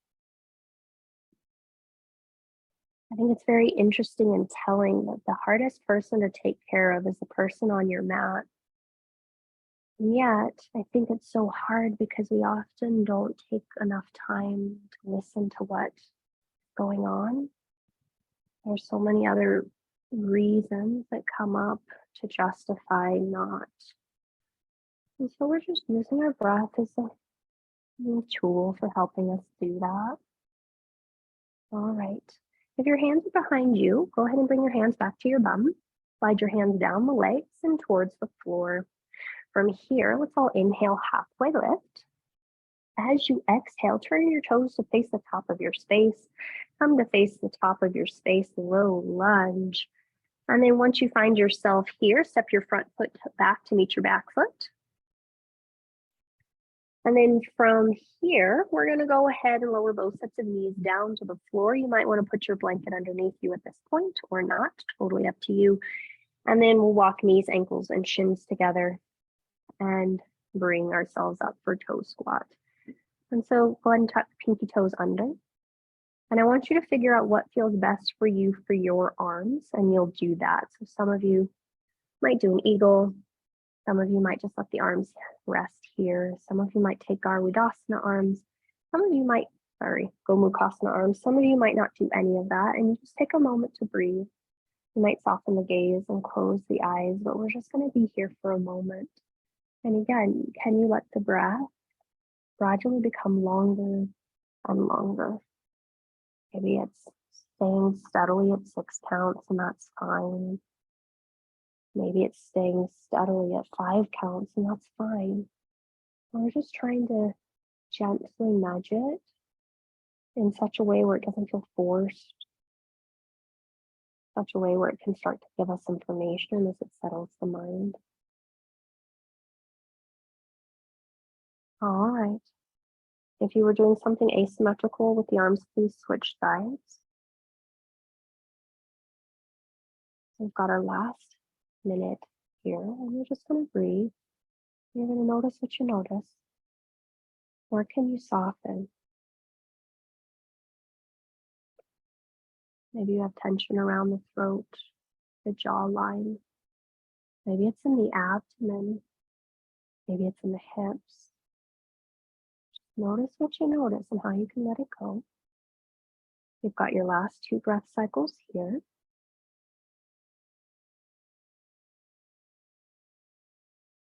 I think it's very interesting and telling that the hardest person to take care of is the person on your mat. And yet, I think it's so hard because we often don't take enough time to listen to what's going on. There's so many other reasons that come up to justify not. And so we're just using our breath as a tool for helping us do that. All right. If your hands are behind you, go ahead and bring your hands back to your bum. Slide your hands down the legs and towards the floor. From here, let's all inhale, halfway lift. As you exhale, turn your toes to face the top of your space. Come to face the top of your space, low lunge. And then once you find yourself here, step your front foot back to meet your back foot. And then from here, we're going to go ahead and lower both sets of knees down to the floor. You might want to put your blanket underneath you at this point or not, totally up to you. And then we'll walk knees, ankles, and shins together and bring ourselves up for toe squat. And so go ahead and tuck the pinky toes under. And I want you to figure out what feels best for you for your arms, and you'll do that. So some of you might do an eagle. Some of you might just let the arms rest here. Some of you might take Garudasana arms. Some of you might, Gomukhasana arms. Some of you might not do any of that, and you just take a moment to breathe. You might soften the gaze and close the eyes, but we're just going to be here for a moment. And again, can you let the breath gradually become longer and longer? Maybe it's staying steadily at 6 counts, and that's fine. Maybe it's staying steadily at 5 counts, and that's fine. We're just trying to gently nudge it in such a way where it doesn't feel forced such a way where it can start to give us information as it settles the mind. All right. If you were doing something asymmetrical with the arms, please switch sides. We've got our last minute here, and we're just going to breathe. You're going to notice what you notice. Where can you soften? Maybe you have tension around the throat, the jawline. Maybe it's in the abdomen. Maybe it's in the hips. Notice what you notice and how you can let it go. You've got your last 2 breath cycles here.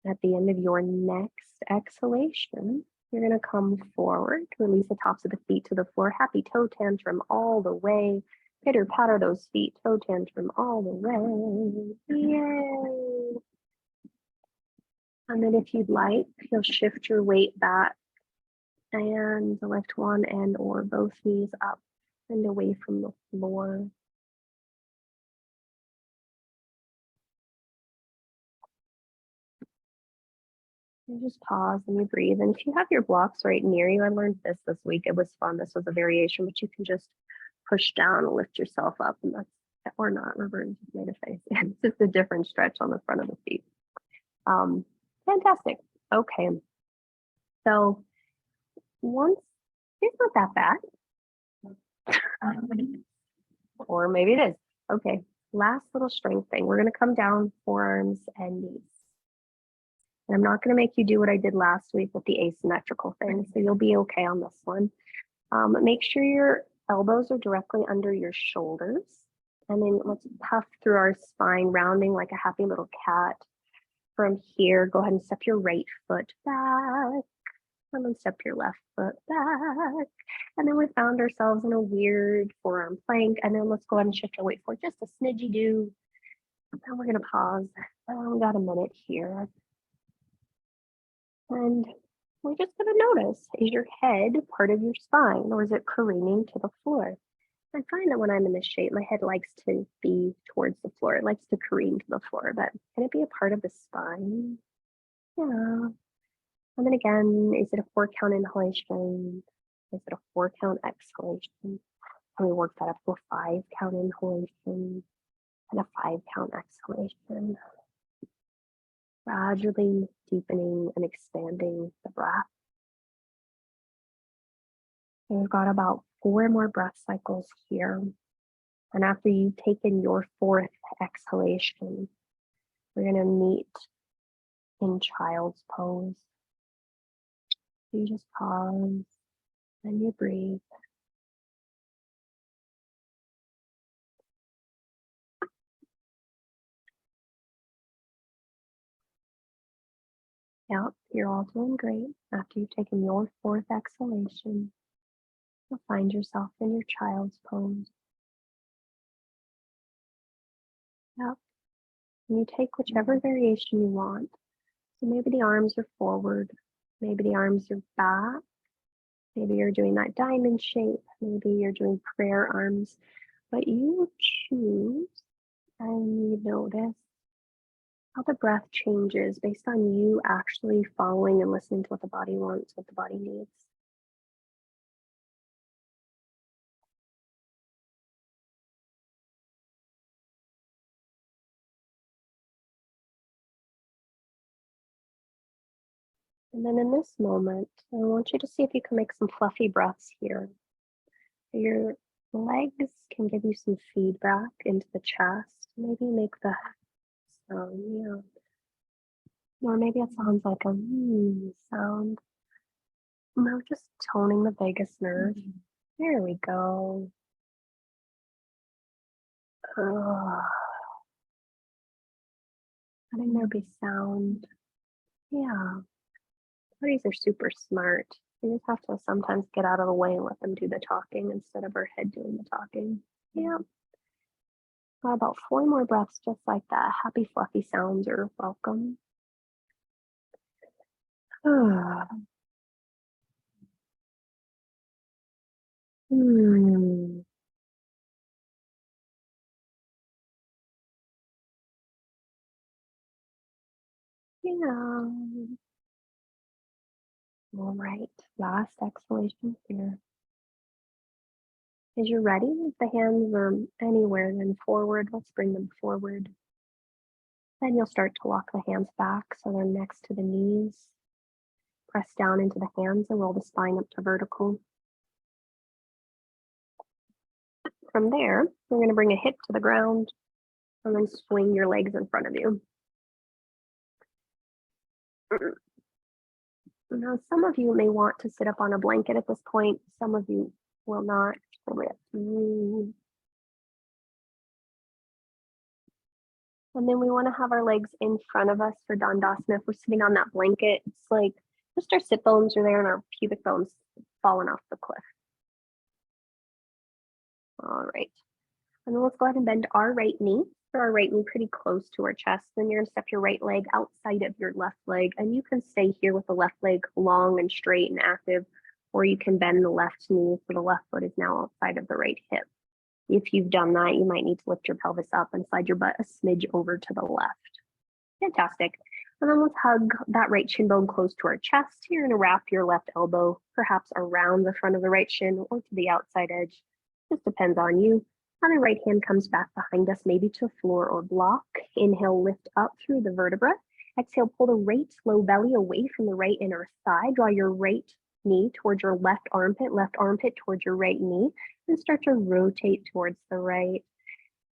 At the end of your next exhalation, you're going to come forward, release the tops of the feet to the floor. Happy toe tantrum all the way. Pitter patter those feet, toe tantrum all the way. Yay! And then if you'd like, you'll shift your weight back and lift one and or both knees up and away from the floor. You just pause and you breathe. And if you have your blocks right near you, I learned this week. It was fun. This was a variation, but you can just push down and lift yourself up, and that's, or not. Roberta just made a face. It's just a different stretch on the front of the feet. Fantastic. Okay. So once it's not that bad, or maybe it is. Okay. Last little strength thing. We're going to come down forearms and knees. And I'm not going to make you do what I did last week with the asymmetrical thing. So you'll be okay on this one. Make sure your elbows are directly under your shoulders. And then let's puff through our spine, rounding like a happy little cat. From here, go ahead and step your right foot back. And then step your left foot back. And then we found ourselves in a weird forearm plank. And then let's go ahead and shift our weight for just a smidgy do. And we're going to pause. We got a minute here. And we're just going to notice, is your head part of your spine or is it careening to the floor? I find that when I'm in this shape, my head likes to be towards the floor. It likes to careen to the floor, but can it be a part of the spine? Yeah. And then again, is it a 4-count inhalation? Is it a 4-count exhalation? Can we work that up to a 5-count inhalation and a 5-count exhalation? Gradually deepening and expanding the breath. And we've got about 4 more breath cycles here. And after you've taken your 4th exhalation, we're going to meet in child's pose. So you just pause and you breathe. Yep, you're all doing great. After you've taken your 4th exhalation, you'll find yourself in your child's pose. Yep. And you take whichever variation you want. So maybe the arms are forward, maybe the arms are back, maybe you're doing that diamond shape, maybe you're doing prayer arms, but you choose and you notice how the breath changes based on you actually following and listening to what the body wants, what the body needs. And then in this moment, I want you to see if you can make some fluffy breaths here. Your legs can give you some feedback into the chest. Maybe make the sound, yeah. Or maybe it sounds like a sound. No, just toning the vagus nerve. There we go. Letting there be sound. Yeah. Bodies are super smart. We just have to sometimes get out of the way and let them do the talking instead of our head doing the talking. Yeah. Got about 4 more breaths just like that. Happy, fluffy sounds are welcome. down. All right, last exhalation here. As you're ready, if the hands are anywhere, then forward, let's bring them forward. Then you'll start to walk the hands back so they're next to the knees. Press down into the hands and roll the spine up to vertical. From there, we're going to bring a hip to the ground and then swing your legs in front of you. Now, some of you may want to sit up on a blanket at this point. Some of you will not. Probably up to you. And then we want to have our legs in front of us for Dandasana. If we're sitting on that blanket, it's like just our sit bones are there and our pubic bones falling off the cliff. All right. And then let's go ahead and bend our right knee. For our right knee pretty close to our chest. Then you're going to step your right leg outside of your left leg. And you can stay here with the left leg long and straight and active, or you can bend the left knee so the left foot is now outside of the right hip. If you've done that, you might need to lift your pelvis up and slide your butt a smidge over to the left. Fantastic. And then let's hug that right shin bone close to our chest. You're going to wrap your left elbow perhaps around the front of the right shin or to the outside edge. Just depends on you. And the right hand comes back behind us, maybe to floor or block. Inhale, lift up through the vertebra. Exhale, pull the right low belly away from the right inner thigh. Draw your right knee towards your left armpit towards your right knee, and start to rotate towards the right.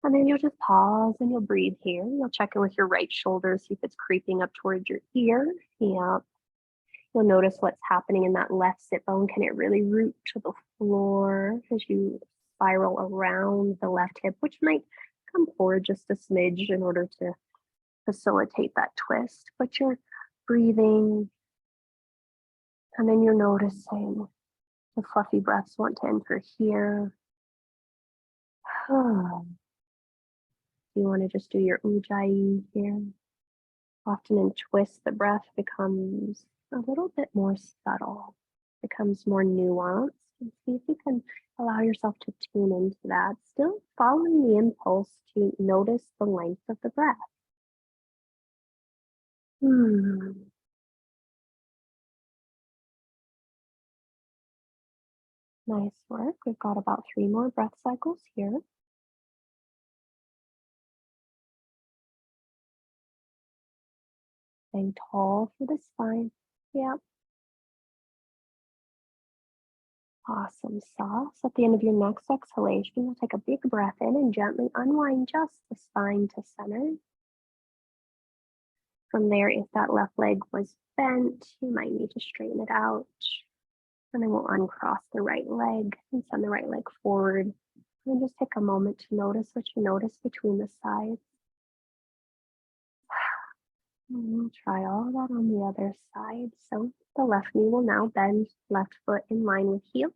And then you'll just pause and you'll breathe here. You'll check in with your right shoulder, see if it's creeping up towards your ear. Yep. You'll notice what's happening in that left sit bone. Can it really root to the floor as you spiral around the left hip, which might come forward just a smidge in order to facilitate that twist. But you're breathing, and then you're noticing the fluffy breaths want to enter here. You want to just do your ujjayi here. Often in twists, the breath becomes a little bit more subtle, becomes more nuanced. And see if you can allow yourself to tune into that, still following the impulse to notice the length of the breath. Nice work. We've got about 3 more breath cycles here. Staying tall for the spine. Yep. Awesome sauce. At the end of your next exhalation, you'll take a big breath in and gently unwind just the spine to center. From there, if that left leg was bent, you might need to straighten it out. And then we'll uncross the right leg and send the right leg forward. And just take a moment to notice what you notice between the sides. And we'll try all of that on the other side. So the left knee will now bend, left foot in line with heel.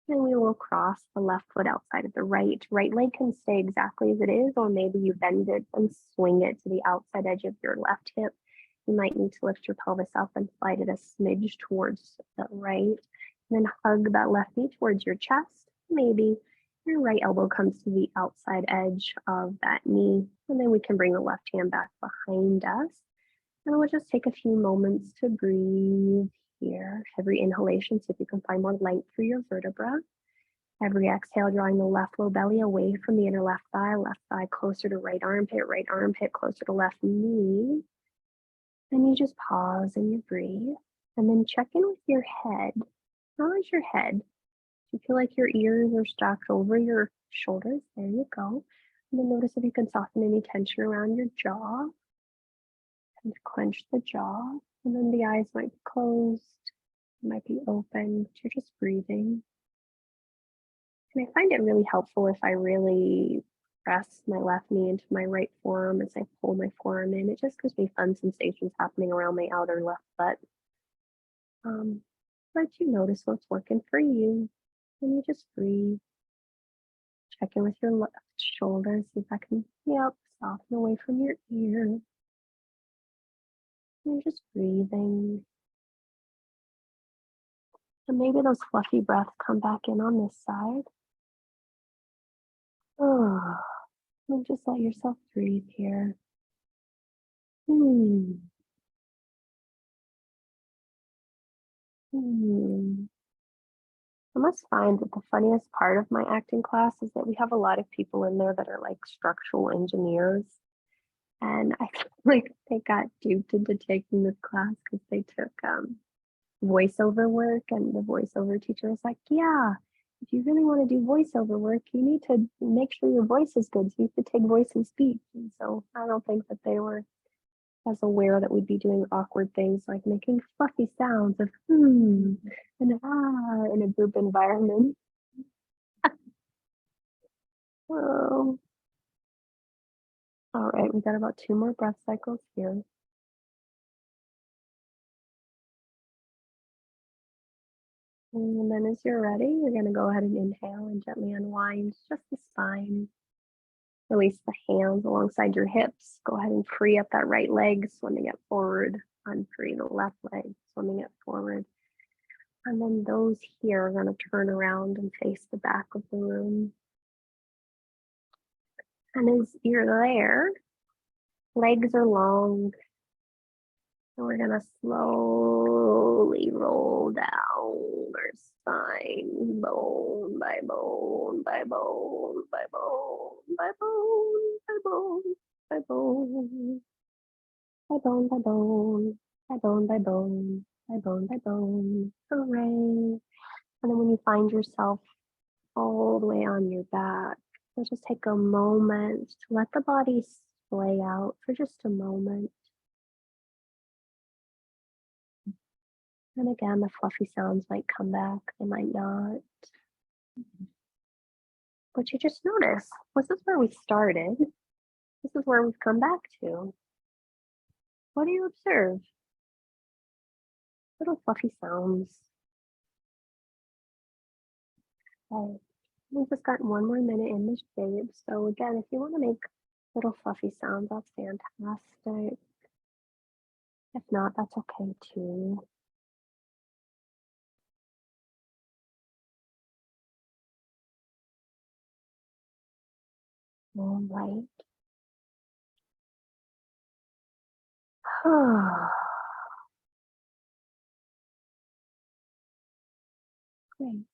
And we will cross the left foot outside of the right. Right leg can stay exactly as it is, or maybe you bend it and swing it to the outside edge of your left hip. You might need to lift your pelvis up and slide it a smidge towards the right. And then hug that left knee towards your chest. Maybe your right elbow comes to the outside edge of that knee. And then we can bring the left hand back behind us. And we'll just take a few moments to breathe here. Every inhalation, see if you can find more length through your vertebra. Every exhale, drawing the left low belly away from the inner left thigh closer to right armpit closer to left knee. Then you just pause and you breathe. And then check in with your head. How is your head? Do you feel like your ears are stacked over your shoulders? There you go. And then notice if you can soften any tension around your jaw. And clench the jaw, and then the eyes might be closed, might be open, but you're just breathing. And I find it really helpful if I really press my left knee into my right forearm as I pull my forearm in. It just gives me fun sensations happening around my outer left butt. But you notice what's working for you, and you just breathe. Check in with your left shoulder, see if I can, soften away from your ear. You're just breathing. And maybe those fluffy breaths come back in on this side. And just let yourself breathe here. I must find that the funniest part of my acting class is that we have a lot of people in there that are like structural engineers. And I feel like they got duped into taking this class because they took voiceover work, and the voiceover teacher was like, yeah, if you really want to do voiceover work, you need to make sure your voice is good. So you have to take voice and speech. And so I don't think that they were as aware that we'd be doing awkward things like making fluffy sounds of and in a group environment. Oh, all right, we got about 2 more breath cycles here. And then as you're ready, you're going to go ahead and inhale and gently unwind just the spine. Release the hands alongside your hips. Go ahead and free up that right leg, swimming it forward. Unfree the left leg, swimming it forward. And then those here are going to turn around and face the back of the room. And as you're there, legs are long. And we're going to slowly roll down our spine, bone by bone by bone by bone by bone by bone by bone by bone by bone by bone by bone by bone by bone. Hooray. And then when you find yourself all the way on your back, so just take a moment to let the body splay out for just a moment. And again, the fluffy sounds might come back, they might not. But you just notice, this is where we started. This is where we've come back to. What do you observe? Little fluffy sounds. Okay. We've just got 1 more minute in this shape. So again, if you want to make little fluffy sounds, that's fantastic. If not, that's okay too. All right. Great.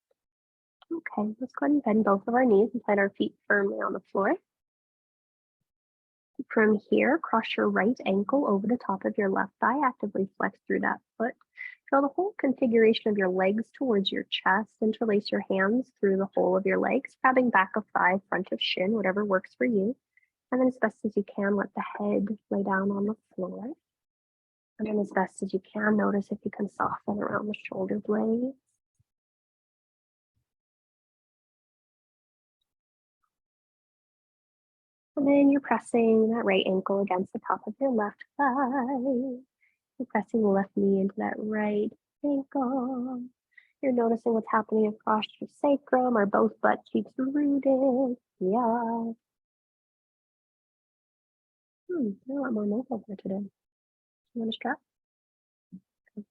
Okay, let's go ahead and bend both of our knees and plant our feet firmly on the floor. From here, cross your right ankle over the top of your left thigh, actively flex through that foot. Draw the whole configuration of your legs towards your chest. Interlace your hands through the whole of your legs, grabbing back of thigh, front of shin, whatever works for you. And then as best as you can, let the head lay down on the floor. And then as best as you can, notice if you can soften around the shoulder blades. And then you're pressing that right ankle against the top of your left thigh. You're pressing the left knee into that right ankle. You're noticing what's happening across your sacrum. Are both butt cheeks rooted? Yeah. There's a lot more movement here today. You want to stretch? Okay.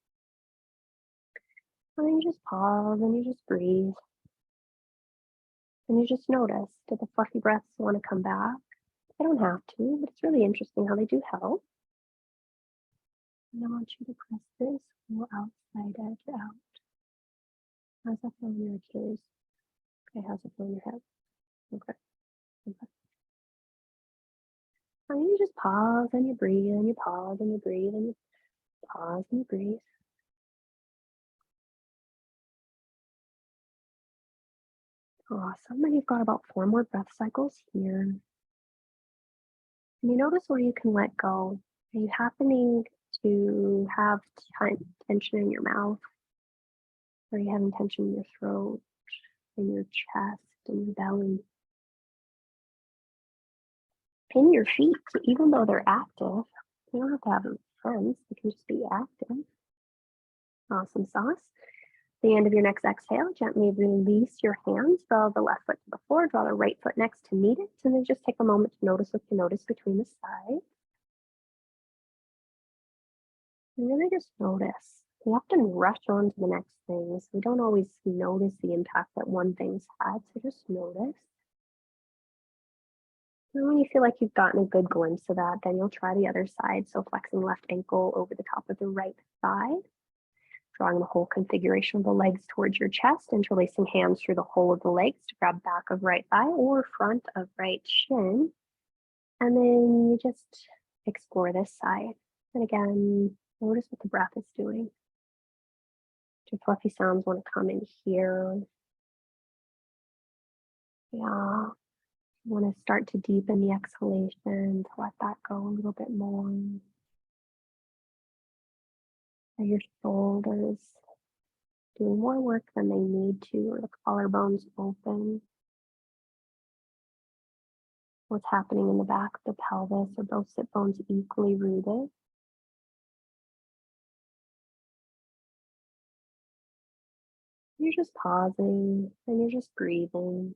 And then you just pause and you just breathe. And you just notice, do the fluffy breaths want to come back? They don't have to, but it's really interesting how they do help. And I want you to press this whole outside edge out. How's that feel in your Achilles? Okay, how's it feel in your head? Okay. And you just pause and you breathe and you pause and you breathe and you pause and you breathe. Awesome. And you've got about 4 more breath cycles here. And you notice where you can let go. Are you happening to have tension in your mouth? Or are you having tension in your throat, in your chest, in your belly? In your feet, even though they're active, you don't have to have them tense, they can just be active. Awesome sauce. At the end of your next exhale, gently release your hands, draw the left foot to the floor, draw the right foot next to meet it, and then just take a moment to notice what you notice between the sides. And really just notice. We often rush on to the next things. We don't always notice the impact that one thing's had, so just notice. And when you feel like you've gotten a good glimpse of that, then you'll try the other side. So flexing left ankle over the top of the right thigh. drawing the whole configuration of the legs towards your chest, interlacing hands through the whole of the legs to grab back of right thigh or front of right shin. And then you just explore this side. And again, notice what the breath is doing. Do fluffy sounds want to come in here? Yeah. You want to start to deepen the exhalation, to let that go a little bit more. Are your shoulders doing more work than they need to, or the collarbones open? What's happening in the back of the pelvis? Are both sit bones equally rooted? You're just pausing and you're just breathing.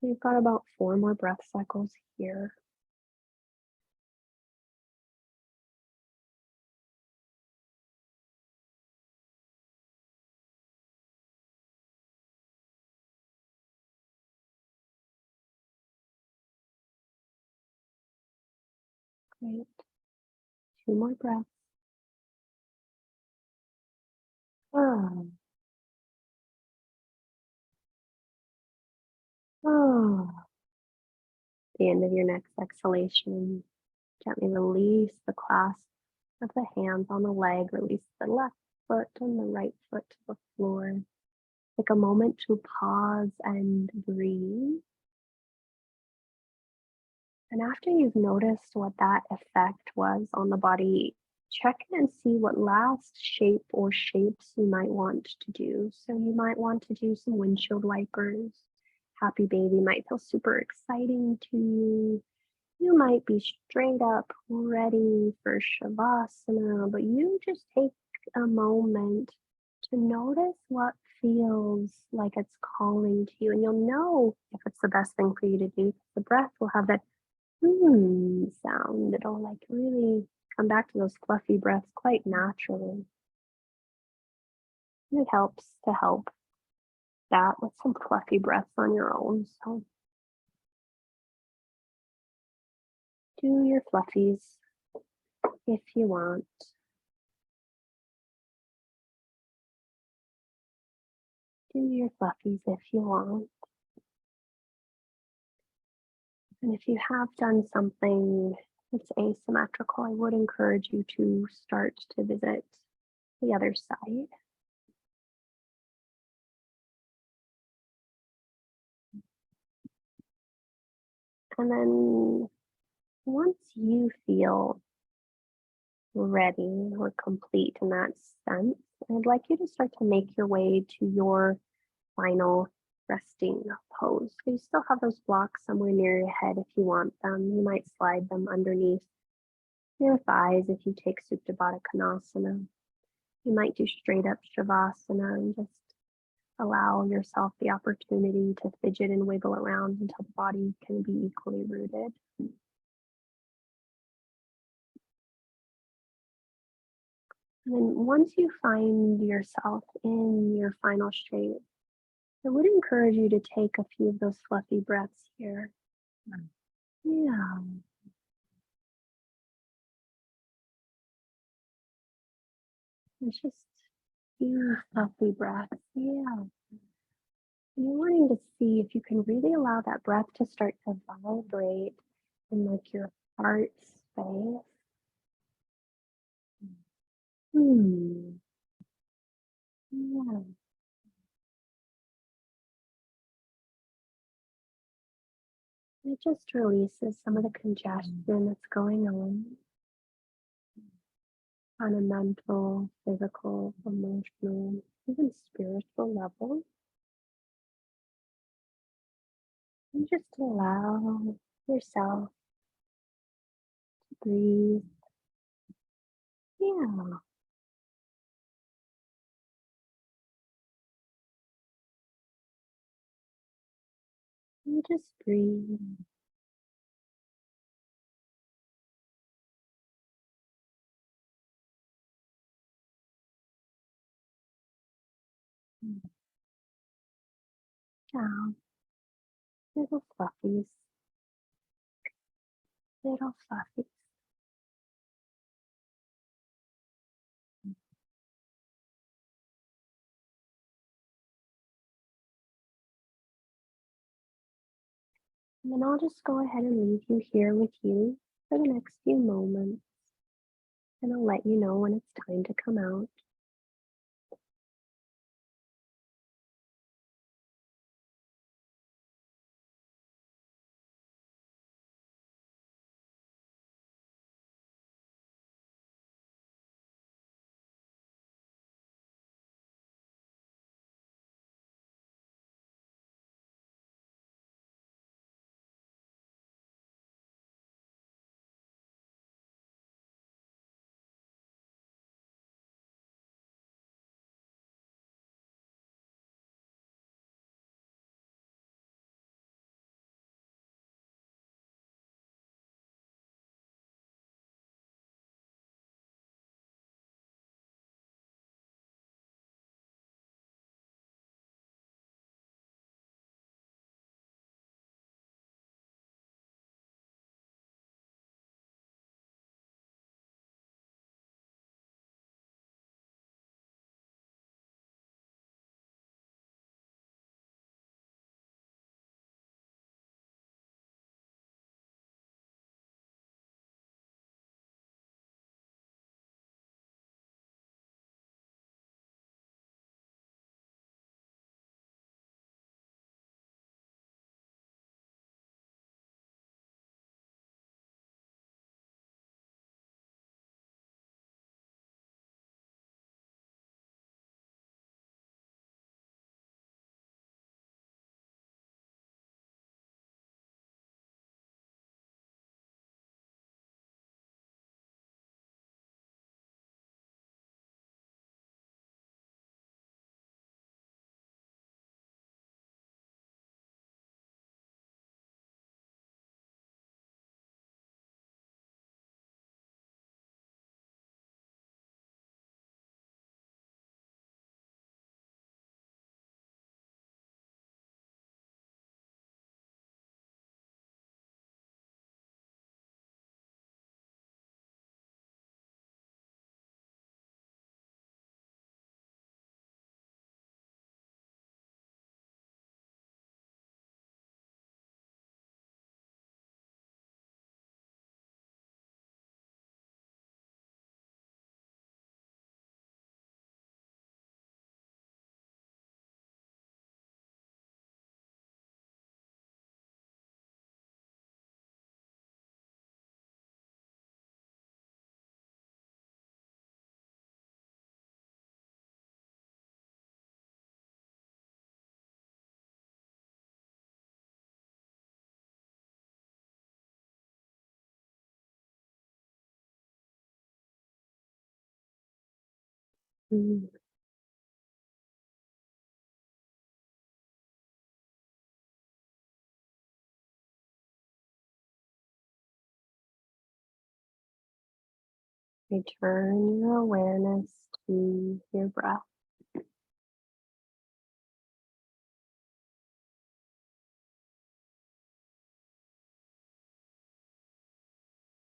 You've got about 4 more breath cycles here. Great. 2 more breaths. Oh, oh. The end of your next exhalation, gently release the clasp of the hands on the leg, release the left foot and the right foot to the floor. Take a moment to pause and breathe. And after you've noticed what that effect was on the body, check in and see what last shape or shapes you might want to do. So you might want to do some windshield wipers. Happy baby might feel super exciting to you. You might be straight up ready for Shavasana, but you just take a moment to notice what feels like it's calling to you. And you'll know if it's the best thing for you to do. The breath will have that sound. It'll like really come back to those fluffy breaths quite naturally. And it helps to help that with some fluffy breaths on your own. So do your fluffies if you want. Do your fluffies if you want. And if you have done something that's asymmetrical, I would encourage you to start to visit the other side. And then once you feel ready or complete in that sense, I'd like you to start to make your way to your final resting pose. So you still have those blocks somewhere near your head if you want them. You might slide them underneath your thighs if you take Supta Baddha Konasana. You might do straight up Shavasana and just allow yourself the opportunity to fidget and wiggle around until the body can be equally rooted. And then once you find yourself in your final shape, I would encourage you to take a few of those fluffy breaths here. Yeah. It's just few fluffy breaths. Yeah. And you're wanting to see if you can really allow that breath to start to vibrate in like your heart space. Yeah. It just releases some of the congestion that's going on a mental, physical, emotional, even spiritual level. And just allow yourself to breathe. Yeah. And just breathe. Down. Little fluffies. Little fluffies. And then I'll just go ahead and leave you here with you for the next few moments. And I'll let you know when it's time to come out. Mm. Return your awareness to your breath.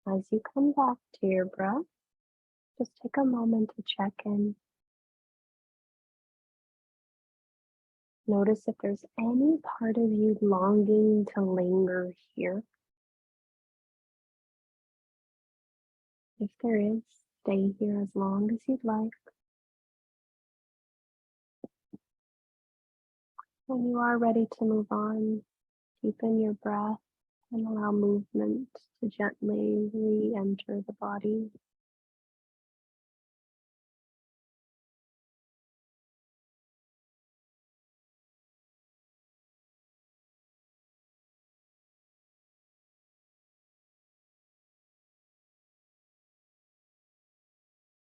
As you come back to your breath, just take a moment to check in. Notice if there's any part of you longing to linger here. If there is, stay here as long as you'd like. When you are ready to move on, deepen your breath and allow movement to gently re-enter the body.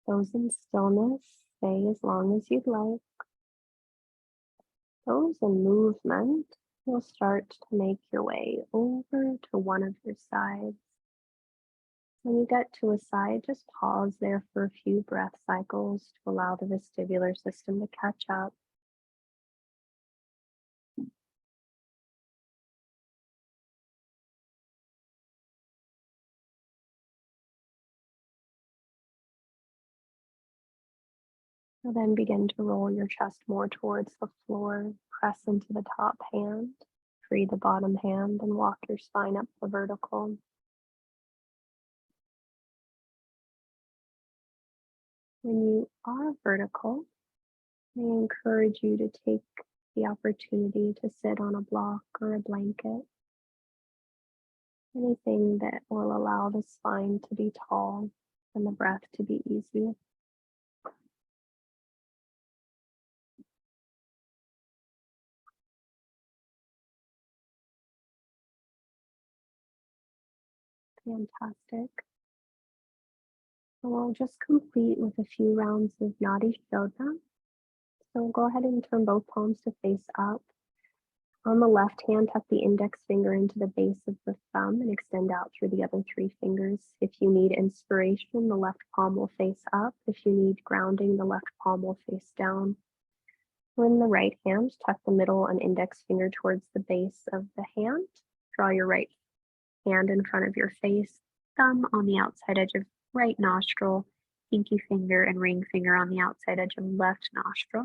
Those in stillness, stay as long as you'd like. Those in movement, you'll start to make your way over to one of your sides. When you get to a side, just pause there for a few breath cycles to allow the vestibular system to catch up. You'll then begin to roll your chest more towards the floor, press into the top hand. Free the bottom hand and walk your spine up the vertical. When you are vertical, I encourage you to take the opportunity to sit on a block or a blanket. Anything that will allow the spine to be tall and the breath to be easy. Fantastic. So we'll just complete with a few rounds of Nadi Shodhana. So go ahead and turn both palms to face up. On the left hand, tuck the index finger into the base of the thumb and extend out through the other 3 fingers. If you need inspiration, the left palm will face up. If you need grounding, the left palm will face down. In the right hand, tuck the middle and index finger towards the base of the hand. Draw your right hand in front of your face, thumb on the outside edge of right nostril, pinky finger and ring finger on the outside edge of left nostril.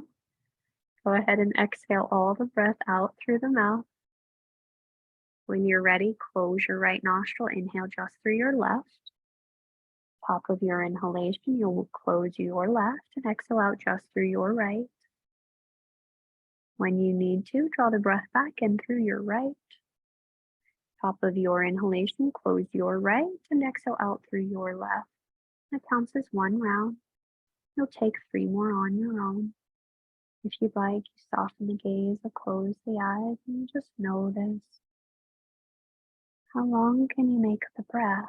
Go ahead and exhale all the breath out through the mouth. When you're ready, close your right nostril, inhale just through your left. Top of your inhalation, you'll close your left and exhale out just through your right. When you need to, draw the breath back in through your right. Top of your inhalation, close your right and exhale out through your left. That counts as 1 round. You'll take 3 more on your own. If you'd like, you soften the gaze or close the eyes and just notice. How long can you make the breath?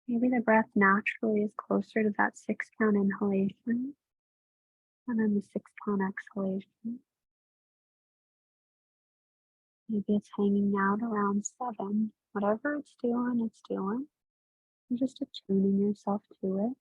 Maybe the breath naturally is closer to that 6-count inhalation and then the 6-count exhalation. Maybe it's hanging out around 7. Whatever it's doing, it's doing. You're just attuning yourself to it.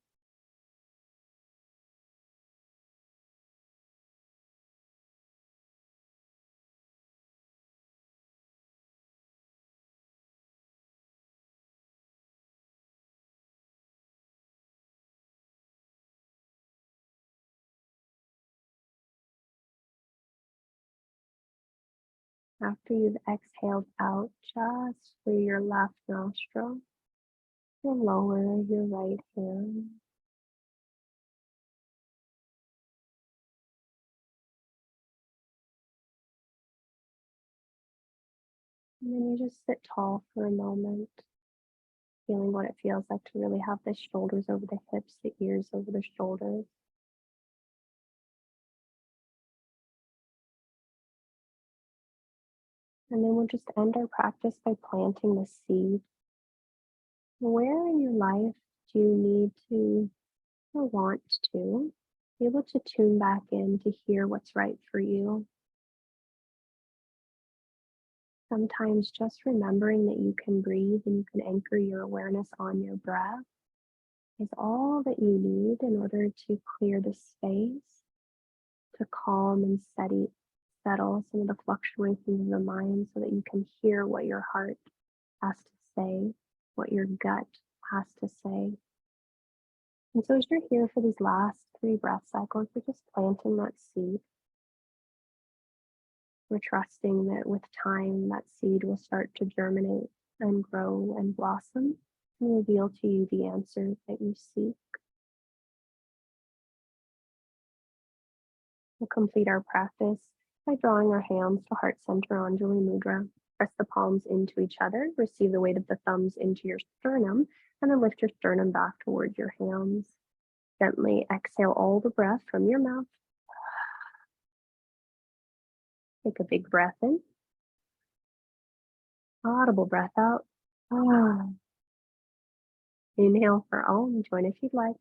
After you've exhaled out just through your left nostril, you'll lower your right hand. And then you just sit tall for a moment, feeling what it feels like to really have the shoulders over the hips, the ears over the shoulders. And then we'll just end our practice by planting the seed. Where in your life do you need to or want to be able to tune back in to hear what's right for you? Sometimes just remembering that you can breathe and you can anchor your awareness on your breath is all that you need in order to clear the space, to calm and settle some of the fluctuations of the mind so that you can hear what your heart has to say, what your gut has to say. And so as you're here for these last 3 breath cycles, we're just planting that seed. We're trusting that with time, that seed will start to germinate and grow and blossom and reveal to you the answer that you seek. We'll complete our practice by drawing our hands to heart center Anjali Mudra. Press the palms into each other, receive the weight of the thumbs into your sternum, and then lift your sternum back towards your hands. Gently exhale all the breath from your mouth. Take a big breath in. Audible breath out. Inhale for Om. Join if you'd like.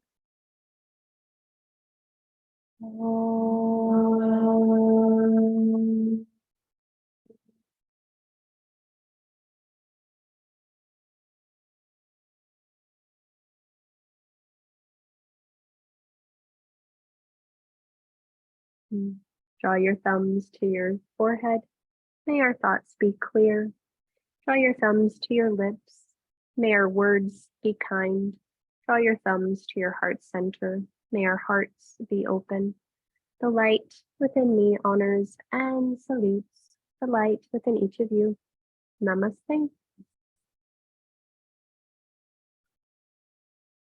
Draw your thumbs to your forehead. May our thoughts be clear. Draw your thumbs to your lips. May our words be kind. Draw your thumbs to your heart center. May our hearts be open. The light within me honors and salutes the light within each of you. Namaste.